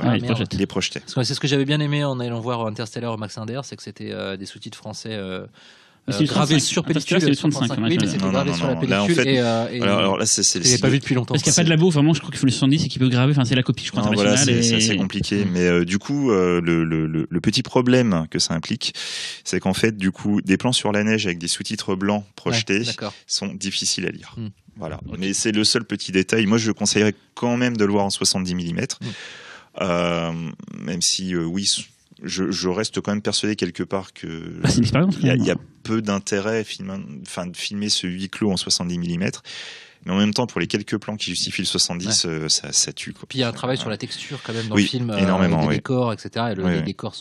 Il les projetait. Parce que c'est ce que j'avais bien aimé en allant voir Interstellar au Max Inter, c'est que c'était des sous-titres français gravé sur pellicule. C'est le 35. Oui, mais c'était gravé sur la pellicule. Là, en fait, alors là, je pas vu depuis longtemps. Parce qu'il n'y a pas de labo, vraiment, je crois qu'il faut le 70 et qu'il peut graver. Enfin, c'est la copie, je crois, internationale. C'est assez compliqué. Mais du coup, le petit problème que ça implique, c'est qu'en fait, du coup, des plans sur la neige avec des sous-titres blancs projetés sont difficiles à lire. Voilà. Mais c'est le seul petit détail. Moi, je conseillerais quand même de le voir en 70 mm. Même si, oui, je reste quand même persuadé quelque part que c'est une expérience. Il y a peu d'intérêt de filmer ce huis clos en 70 mm. Mais en même temps, pour les quelques plans qui justifient le 70, ça tue, quoi. Puis il y a un travail sur la texture quand même dans le film, énormément, des décors, etc. Et le décor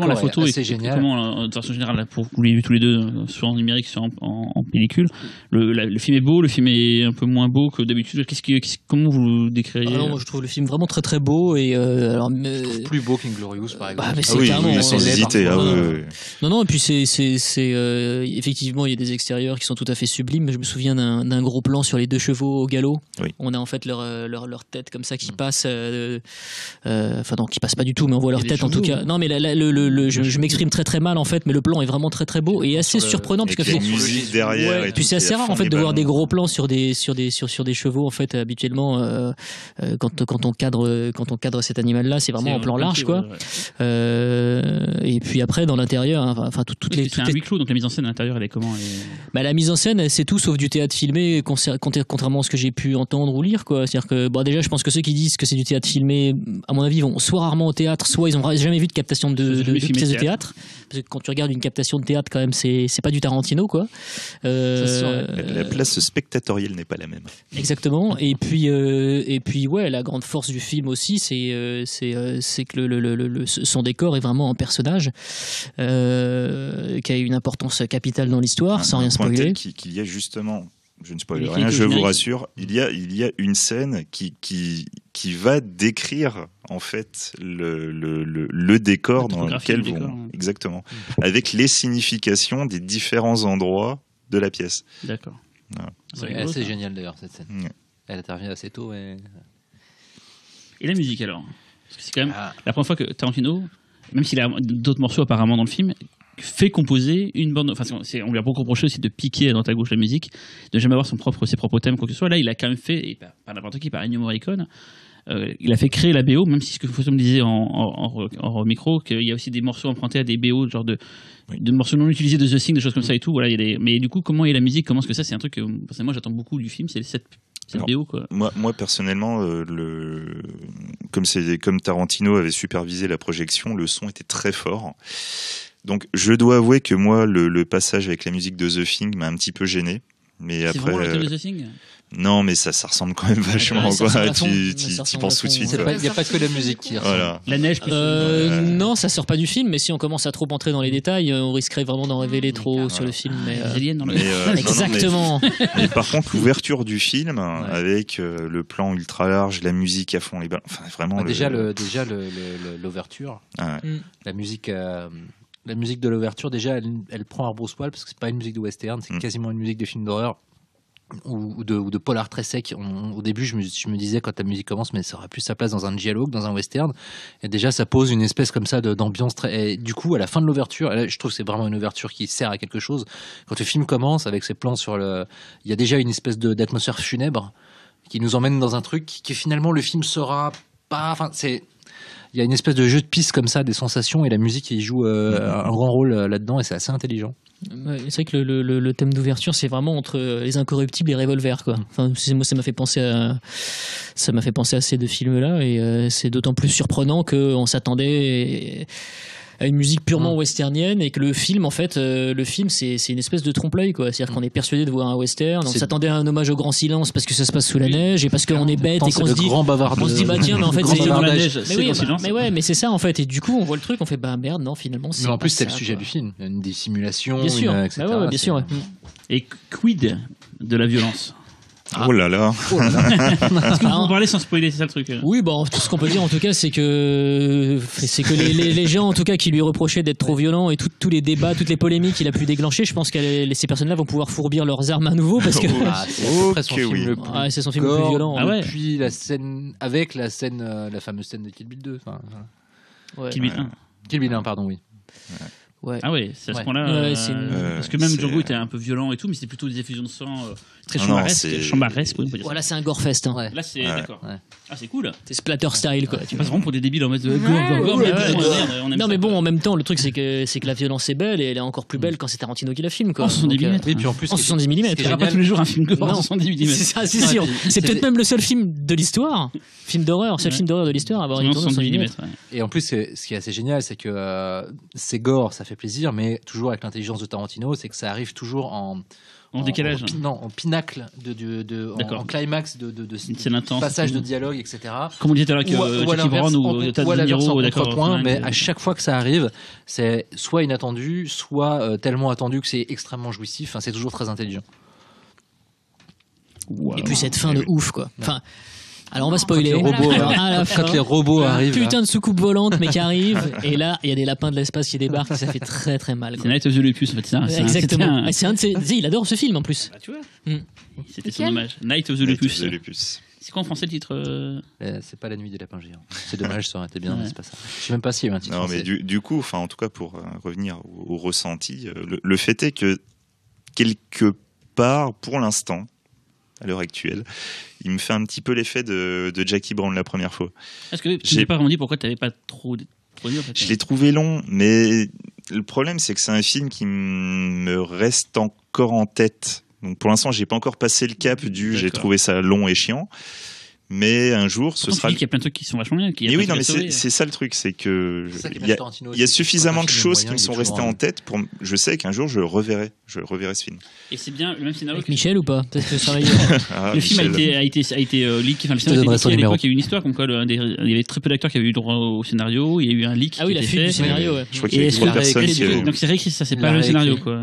la photo est assez génial. De façon générale, pour vous l'avez vu tous les deux, soit en numérique, soit en pellicule. Le film est beau, le film est un peu moins beau que d'habitude. Comment vous le décririez? Moi, je trouve le film vraiment très très beau et je trouve plus beau qu'Inglorious, par exemple. Mais c'est carrément sans hésiter. Non, et puis c'est effectivement, il y a des extérieurs qui sont tout à fait sublimes. Je me souviens d'un gros plan sur les 2 chevaux au galop. On a en fait leur tête comme ça qui passe, non, qui passe pas du tout, mais on voit leur tête en tout cas. Non, mais je m'exprime très très mal en fait, mais le plan est vraiment très très beau et assez surprenant parce que c'est musique derrière. Puis c'est assez rare en fait de voir des gros plans sur des chevaux en fait. Habituellement, quand on cadre cet animal-là, c'est vraiment en plan large, quoi. Et puis après dans l'intérieur, c'est un huis clos, donc la mise en scène à l'intérieur, elle est comment? La mise en scène, c'est tout sauf du théâtre filmé, contrairement à ce que j'ai pu entendre ou lire, quoi. C'est-à-dire que déjà, je pense que ceux qui disent que c'est du théâtre filmé, à mon avis, vont soit rarement au théâtre, soit ils n'ont jamais vu de captation de pièces de théâtre. Parce que quand tu regardes une captation de théâtre, quand même, c'est pas du Tarantino, quoi. La place spectatorielle n'est pas la même. Exactement. Et puis ouais, la grande force du film aussi, c'est que son décor est vraiment un personnage qui a une importance capitale dans l'histoire, sans rien spoiler. Qu'il y a justement. Je ne spoil rien, je vous rassure. Il y a une scène qui va décrire en fait le décor dans lequel exactement, avec les significations des différents endroits de la pièce. D'accord. Voilà. C'est assez génial d'ailleurs cette scène. Elle intervient assez tôt. Et la musique alors? Parce que c'est quand même la première fois que Tarantino, même s'il a d'autres morceaux apparemment dans le film, fait composer une bande. Enfin, on lui a beaucoup reproché aussi de piquer à droite à gauche la musique, de jamais avoir ses propres thèmes, quoi que ce soit. Là, il a quand même fait, et pas n'importe qui, par Ennio Morricone, il a fait créer la BO, même si ce que Fausto me disait en micro, qu'il y a aussi des morceaux empruntés à des BO, genre de morceaux non utilisés de The Thing, des choses comme ça et tout. Voilà, mais du coup, comment est la musique, comment est-ce que ça, c'est un truc que moi j'attends beaucoup du film, c'est cette BO, quoi. Moi personnellement, comme Tarantino avait supervisé la projection, le son était très fort. Donc je dois avouer que moi, le passage avec la musique de The Thing m'a un petit peu gêné. Mais c'est après, vraiment le thème de The Thing ? Non, mais ça ressemble quand même vachement, quoi. Tu penses tout de suite. Il n'y a pas que la musique qui ressemble. Voilà. La neige. Non, ça sort pas du film, mais si on commence à trop entrer dans les détails, on risquerait vraiment d'en révéler trop sur le film. Mais, aliens dans le... Exactement. Mais par contre, l'ouverture du film, avec le plan ultra large, la musique à fond, les balles, enfin vraiment. Déjà l'ouverture, la musique. La musique de l'ouverture, déjà, elle prend à rebrousse-poil parce que c'est pas une musique de western, c'est quasiment une musique de film d'horreur ou de polar très sec. Au début, je me disais quand la musique commence, mais ça aurait plus sa place dans un dialogue, dans un western. Et déjà, ça pose une espèce comme ça d'ambiance très. Et du coup, à la fin de l'ouverture, là, je trouve que c'est vraiment une ouverture qui sert à quelque chose. Quand le film commence avec ses plans il y a déjà une espèce d'atmosphère funèbre qui nous emmène dans un truc qui finalement le film sera pas. Enfin, il y a une espèce de jeu de piste comme ça, des sensations, et la musique il joue un grand rôle là-dedans, et c'est assez intelligent. C'est vrai que le thème d'ouverture, c'est vraiment entre Les Incorruptibles et Revolver, quoi. Enfin, moi, ça m'a fait penser à ces deux films-là, et c'est d'autant plus surprenant qu'on s'attendait à une musique purement westernienne, et que le film, en fait, c'est une espèce de trompe-l'œil, quoi. C'est-à-dire qu'on est persuadé de voir un western, on s'attendait à un hommage au grand silence parce que ça se passe sous la neige, et parce qu'on est bête et qu'on se dit, bah tiens, mais en fait c'est dans la neige. Mais c'est ça, en fait, et du coup on voit le truc, on fait bah merde, non, finalement c'est. Mais en plus c'est le ça, sujet quoi. du film, une dissimulation, bien sûr, etc. bien sûr. Ouais. Et quid de la violence? Oh là là. Est-ce que vous pouvez parler sans spoiler, c'est ça le truc? Oui, bon, tout ce qu'on peut dire en tout cas, c'est que les gens en tout cas qui lui reprochaient d'être trop violent, et tous les débats, toutes les polémiques qu'il a pu déclencher, je pense que ces personnes-là vont pouvoir fourbir leurs armes à nouveau, parce que c'est son film le plus violent. Puis la scène avec la fameuse scène de Kill Bill 2. Kill Bill 1. Kill Bill 1, pardon, oui. Ouais. Ah ouais, c'est à ce point-là. Parce que même Django était un peu violent et tout, mais c'était plutôt des effusions de sang très chambaresque. Voilà, c'est un gore-fest. Hein. Là, c'est d'accord. Ouais. Ah, c'est cool. C'est splatter style, quoi. Tu passes vraiment pour des débiles en mode gore. Non, mais bon, en même temps, le truc, c'est que la violence est belle, et elle est encore plus belle quand c'est Tarantino qui la filme, quoi. En 70 mm. Et puis en plus, en 70 mm. Il n'y aura pas tous les jours un film gore en 70 mm. C'est sûr. C'est peut-être même le seul film de l'histoire, film d'horreur de l'histoire à avoir une tournée en 70 mm. Et en plus, ce qui est assez génial, c'est que c'est gore, ça fait plaisir, mais toujours avec l'intelligence de Tarantino, c'est que ça arrive toujours en décalage. En pinacle, en climax de passage de dialogue, etc. Comme on disait tout à l'heure avec Jackie Brown ou Tad De Niro, d'accord. Mais à chaque fois que ça arrive, c'est soit inattendu, soit tellement attendu que c'est extrêmement jouissif. Enfin, c'est toujours très intelligent. Et puis cette fin de ouf, quoi. Enfin. Alors on va spoiler. Quand les robots arrivent. Putain de soucoupe volante, mais qui arrive. Et là, il y a des lapins de l'espace qui débarquent. Ça fait très très mal. C'est Night of the Lepus, en fait. Exactement. C'est un de ses. Il adore ce film en plus. Bah, tu vois. C'était son hommage. Night of the Lepus. C'est quoi en français le titre? C'est pas La Nuit des Lapins Géants. C'est dommage, ça aurait été bien, mais c'est pas ça. Je sais même pas s'il y a un titre. Non, mais du coup, enfin, en tout cas, pour revenir au ressenti, le fait est que quelque part, pour l'instant, à l'heure actuelle, il me fait un petit peu l'effet de Jackie Brown la première fois. Est-ce que tu n'as pas vraiment dit pourquoi tu n'avais pas trop dit en fait? Je l'ai trouvé long, mais le problème c'est que c'est un film qui me reste encore en tête. Donc pour l'instant, j'ai pas encore passé le cap j'ai trouvé ça long et chiant. Mais un jour, ce sera. Il y a plein de trucs qui sont vachement bien. Mais oui, non, mais c'est ça le truc, c'est que il y a suffisamment de choses qui me sont restées en tête pour. Je sais qu'un jour, je reverrai ce film. Et c'est bien le même scénario. Avec Michel ou pas? Peut-être que ça va le film a été leak. Enfin, le scénario a été leak à l'époque. Il y a eu une histoire comme quoi il y avait très peu d'acteurs qui avaient eu droit au scénario. Il y a eu un leak. Ah oui, la fuite du scénario. Je crois qu'il y a 3 personnes. Donc c'est réécrit, ça, c'est pas le scénario, quoi.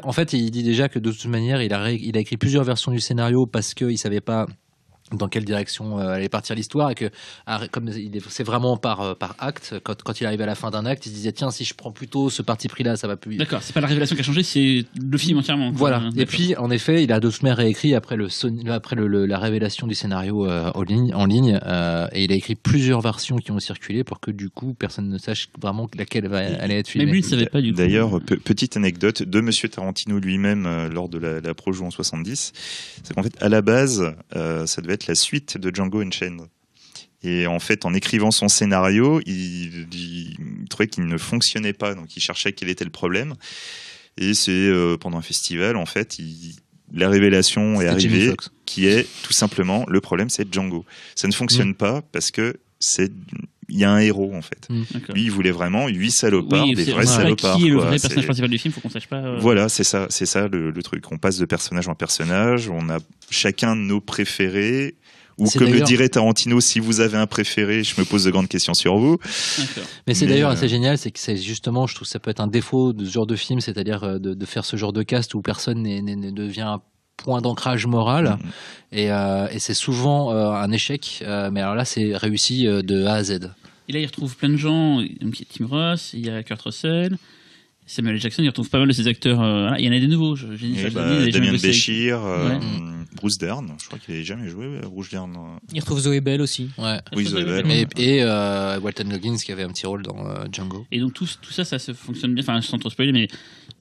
En fait, il dit déjà que de toute manière, il a écrit plusieurs versions du scénario parce qu'il savait pas dans quelle direction allait partir l'histoire, et que comme c'est vraiment par acte, quand il arrive à la fin d'un acte, il se disait tiens, si je prends plutôt ce parti pris là, ça va plus. D'accord, c'est pas la révélation qui a changé, c'est le film entièrement. Voilà. Et puis en effet, il a de toute manière réécrit après la révélation du scénario en ligne, et il a écrit plusieurs versions qui ont circulé pour que du coup personne ne sache vraiment laquelle allait être filmée. Même lui ne savait pas du coup. D'ailleurs, petite anecdote de Monsieur Tarantino lui-même lors de la Projo en 70, c'est qu'en fait à la base ça devait être la suite de Django Unchained. Et en fait, en écrivant son scénario, il trouvait qu'il ne fonctionnait pas, donc il cherchait quel était le problème. Et c'est pendant un festival, en fait, la révélation est arrivée, qui est tout simplement le problème, c'est Django. Ça ne fonctionne pas parce que il y a un héros en fait. Lui, il voulait vraiment 8 salopards, des vrais salopards. Qui est le vrai personnage principal du film, faut qu'on sache pas. Voilà, c'est ça le truc. On passe de personnage en personnage, on a chacun nos préférés. Ou comme le dirait Tarantino, si vous avez un préféré, je me pose de grandes questions sur vous. Mais c'est d'ailleurs assez génial, c'est que c'est justement, je trouve que ça peut être un défaut de ce genre de film, c'est-à-dire de faire ce genre de cast où personne ne devient un point d'ancrage moral. Et c'est souvent un échec. Mais alors là, c'est réussi de A à Z. Et là, il retrouve plein de gens. Donc, il y a Tim Roth, il y a Kurt Russell, Samuel L. Jackson. Il retrouve pas mal de ses acteurs. Il y en a des nouveaux. Damien Béchir, Bruce Dern. Je crois qu'il n'avait jamais joué à Bruce Dern. Il retrouve Zoé Bell aussi. Ouais. Oui, Zoé Bell. Et Walton Goggins qui avait un petit rôle dans Django. Et donc tout ça se fonctionne bien. Enfin, sans trop spoiler, mais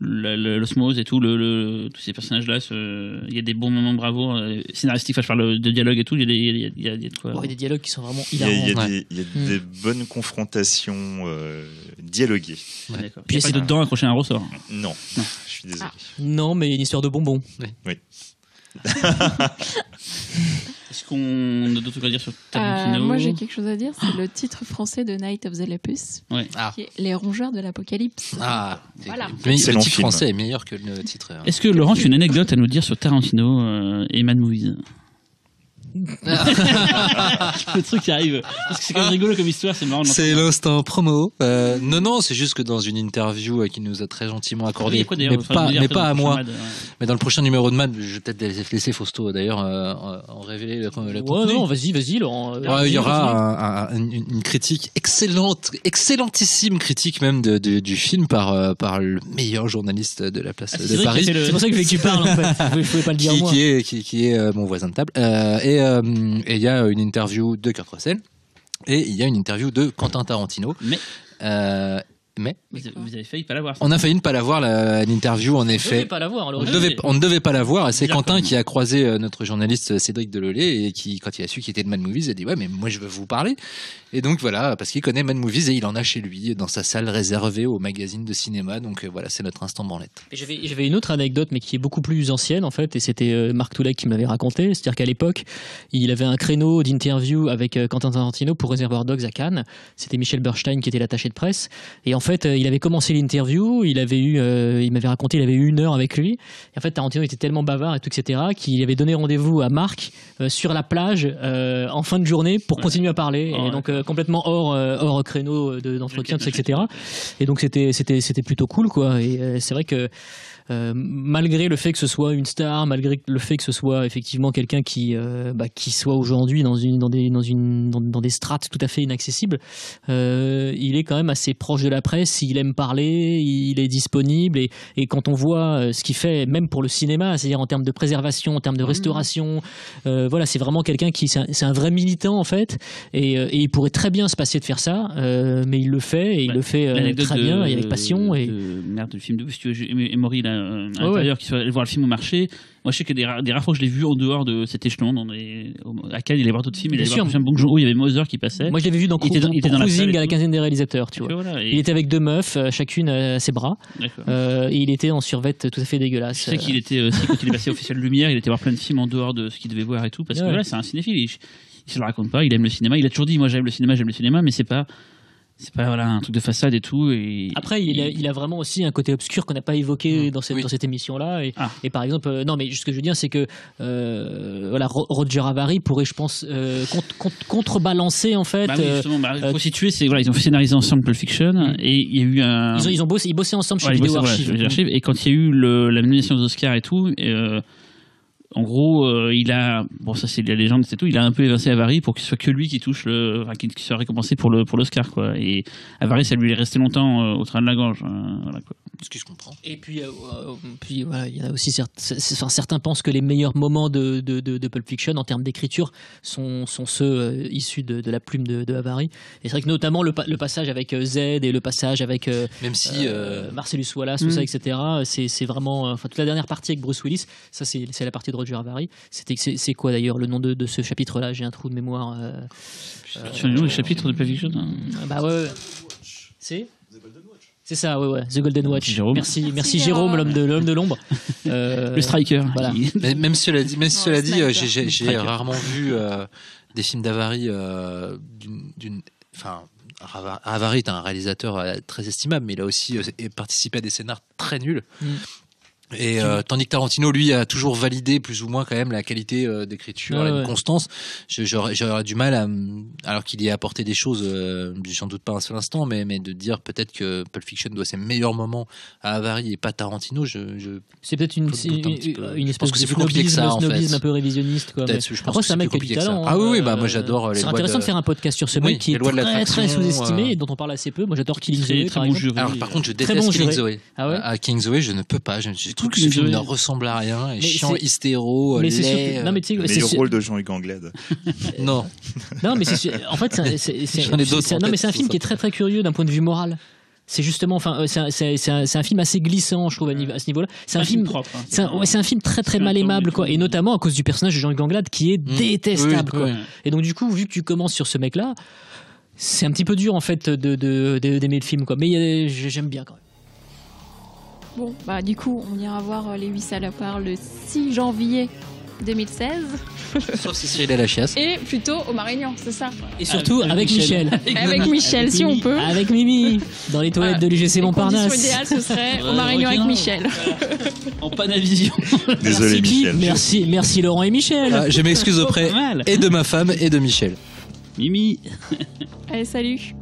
l'osmose et tout, tous ces personnages-là, il y a des bons moments de bravoure scénaristiques. Enfin, je parle de dialogue et tout. Il y a de quoi. Il y a des dialogues qui sont vraiment hilarants. Il y a des bonnes confrontations dialoguées. Ouais. D'accord. Puis il y a pas de dents accrochées à un ressort. Non. Je suis désolé. Non, mais une histoire de bonbons. Oui. Est-ce qu'on a d'autres trucs à dire sur Tarantino? Moi, j'ai quelque chose à dire. C'est le titre français de Night of the Lepus, qui est Les Rongeurs de l'Apocalypse. Voilà. Mais le titre français est meilleur que le titre. Est-ce que Laurent, tu as une anecdote à nous dire sur Tarantino et Mad Movies? Le truc qui arrive parce que c'est quand même rigolo comme histoire, c'est marrant. C'est l'instant promo. Non, c'est juste que dans une interview qu'il nous a très gentiment accordée, mais pas à moi, mais dans le prochain numéro de Mad, je vais peut-être laisser Fausto d'ailleurs en révéler le contenu. Non, vas-y, Laurent. Il y aura une critique excellentissime critique même du film par le meilleur journaliste de la place de Paris. C'est pour ça que je voulais que tu parles en fait. Je pouvais pas le dire moi. Qui est mon voisin de table. Et il y a une interview de Kurt Russell et il y a une interview de Quentin Tarantino. Mais vous avez failli pas l'avoir. On a failli ne pas l'avoir l'interview en effet. On ne devait pas l'avoir. Et c'est Quentin qui a croisé notre journaliste Cédric Delolé et qui, quand il a su qu'il était de Mad Movies, a dit ouais mais moi je veux vous parler. Et donc voilà, parce qu'il connaît Mad Movies et il en a chez lui dans sa salle réservée aux magazines de cinéma. Donc voilà, c'est notre instant branlette. J'avais une autre anecdote mais qui est beaucoup plus ancienne en fait, et c'était Marc Toulek qui m'avait raconté. C'est-à-dire qu'à l'époque, il avait un créneau d'interview avec Quentin Tarantino pour Reservoir Dogs à Cannes. C'était Michel Bernstein qui était l'attaché de presse. Et en fait, il avait commencé l'interview, il m'avait raconté, il avait eu 1 heure avec lui. Et en fait, Tarantino était tellement bavard et tout, etc., qu'il avait donné rendez-vous à Marc sur la plage en fin de journée pour continuer à parler. Et donc complètement hors créneau d'entretien, tout ça, etc. Et donc c'était plutôt cool, quoi. Et c'est vrai que malgré le fait que ce soit une star, malgré le fait que ce soit effectivement quelqu'un qui soit aujourd'hui dans des strates tout à fait inaccessibles, il est quand même assez proche de la presse, il aime parler, il est disponible, et quand on voit ce qu'il fait même pour le cinéma, c'est-à-dire en termes de préservation, en termes de restauration, voilà, c'est vraiment quelqu'un c'est un vrai militant en fait, et il pourrait très bien se passer de faire ça, mais il le fait, et il le fait très bien et avec passion. Merde, le film de Emory là, à l'intérieur, qui soit allé voir le film au marché. Moi, je sais que des rares fois que je l'ai vu en dehors de cet échelon, à Cannes, il allait voir d'autres films, il allait voir Bong Joon-ho, il y avait Mother qui passait. Moi, je l'avais vu dans Cruising à la quinzaine des réalisateurs, tu vois. Voilà, il était avec 2 meufs, chacune à ses bras, et il était en survêt tout à fait dégueulasse. Je sais qu'il était aussi, quand il est passé au Festival Lumière, il était voir plein de films en dehors de ce qu'il devait voir et tout, parce que voilà, c'est un cinéphile, il se le raconte pas, il aime le cinéma, il a toujours dit, moi j'aime le cinéma, mais c'est pas voilà, un truc de façade et tout. Et après, il a vraiment aussi un côté obscur qu'on n'a pas évoqué dans cette émission-là. Et par exemple, non, mais ce que je veux dire, c'est que voilà, Roger Avary pourrait, je pense, contrebalancer en fait. Justement, faut situer, c'est voilà, ils ont fait scénariser ensemble Pulp Fiction et il y a eu un. Ils bossaient ensemble chez Vidéo Archive. Et quand il y a eu la nomination aux Oscars et tout. En gros, il a, bon ça c'est la légende, c'est tout, il a un peu évincé Avary pour qu'il soit que lui qui touche qu'il soit récompensé pour l'Oscar, quoi. Et Avary, ça lui est resté longtemps au train de la gorge, voilà, quoi. Ce qui se comprend. Et puis voilà, il y en a aussi certains pensent que les meilleurs moments de Pulp Fiction en termes d'écriture sont ceux issus de la plume de Avary. Et c'est vrai que notamment le passage avec Z et le passage avec même si Marcellus Wallace, tout ça, etc. C'est vraiment, toute la dernière partie avec Bruce Willis. Ça c'est la partie de Roger Avary. C'est quoi d'ailleurs le nom de ce chapitre-là? J'ai un trou de mémoire. Tu as lu le chapitre de Pulp Fiction? Bah ouais. C'est ça, ouais. The Golden Watch. Jérôme. Merci Jérôme, l'homme de l'ombre. Le striker. Voilà. Mais même cela dit, j'ai rarement vu des films d'Avary enfin, Avary est un réalisateur très estimable, mais il a aussi participé à des scénars très nuls. Et tandis que Tarantino, lui, a toujours validé plus ou moins quand même la qualité d'écriture, la constance. J'aurais du mal alors qu'il y a apporté des choses, j'en doute pas un seul instant, mais de dire peut-être que Pulp Fiction doit ses meilleurs moments à Avary et pas Tarantino, c'est peut-être une espèce de snobisme un peu révisionniste, quoi. Après, c'est un mec qui a du talent. Ah oui, bah moi j'adore. C'est intéressant de faire un podcast sur ce mec qui est très sous-estimé et dont on parle assez peu. Moi, j'adore Killing Zoe. Alors par contre, je déteste Killing Zoe. À Killing Zoe, je ne peux pas. Je trouve que ce film ne ressemble à rien, et chiant, hystéro, laid. Le meilleur rôle de Jean-Hugues Anglade. Non, mais en fait, c'est un film qui est très très curieux d'un point de vue moral. C'est justement, enfin, c'est un film assez glissant, je trouve, à ce niveau-là. C'est un film propre. C'est un film très très mal aimable, quoi. Et notamment à cause du personnage de Jean-Hugues Anglade qui est détestable, quoi. Et donc du coup, vu que tu commences sur ce mec-là, c'est un petit peu dur en fait d'aimer le film, quoi. Mais j'aime bien quand même. Bon, bah du coup, on ira voir Les 8 salopards le 6 janvier 2016. Sauf si Cyril est à la chiasse. Et plutôt au Marignan, c'est ça. Et surtout avec Michel. Avec Michel, si on peut. Avec Mimi, dans les toilettes de l'UGC Montparnasse. La condition idéale, ce serait au Marignan avec Michel. En Panavision. Désolé, Michel. Merci Laurent et Michel. Je m'excuse auprès et de ma femme et de Michel. Mimi. Allez, salut.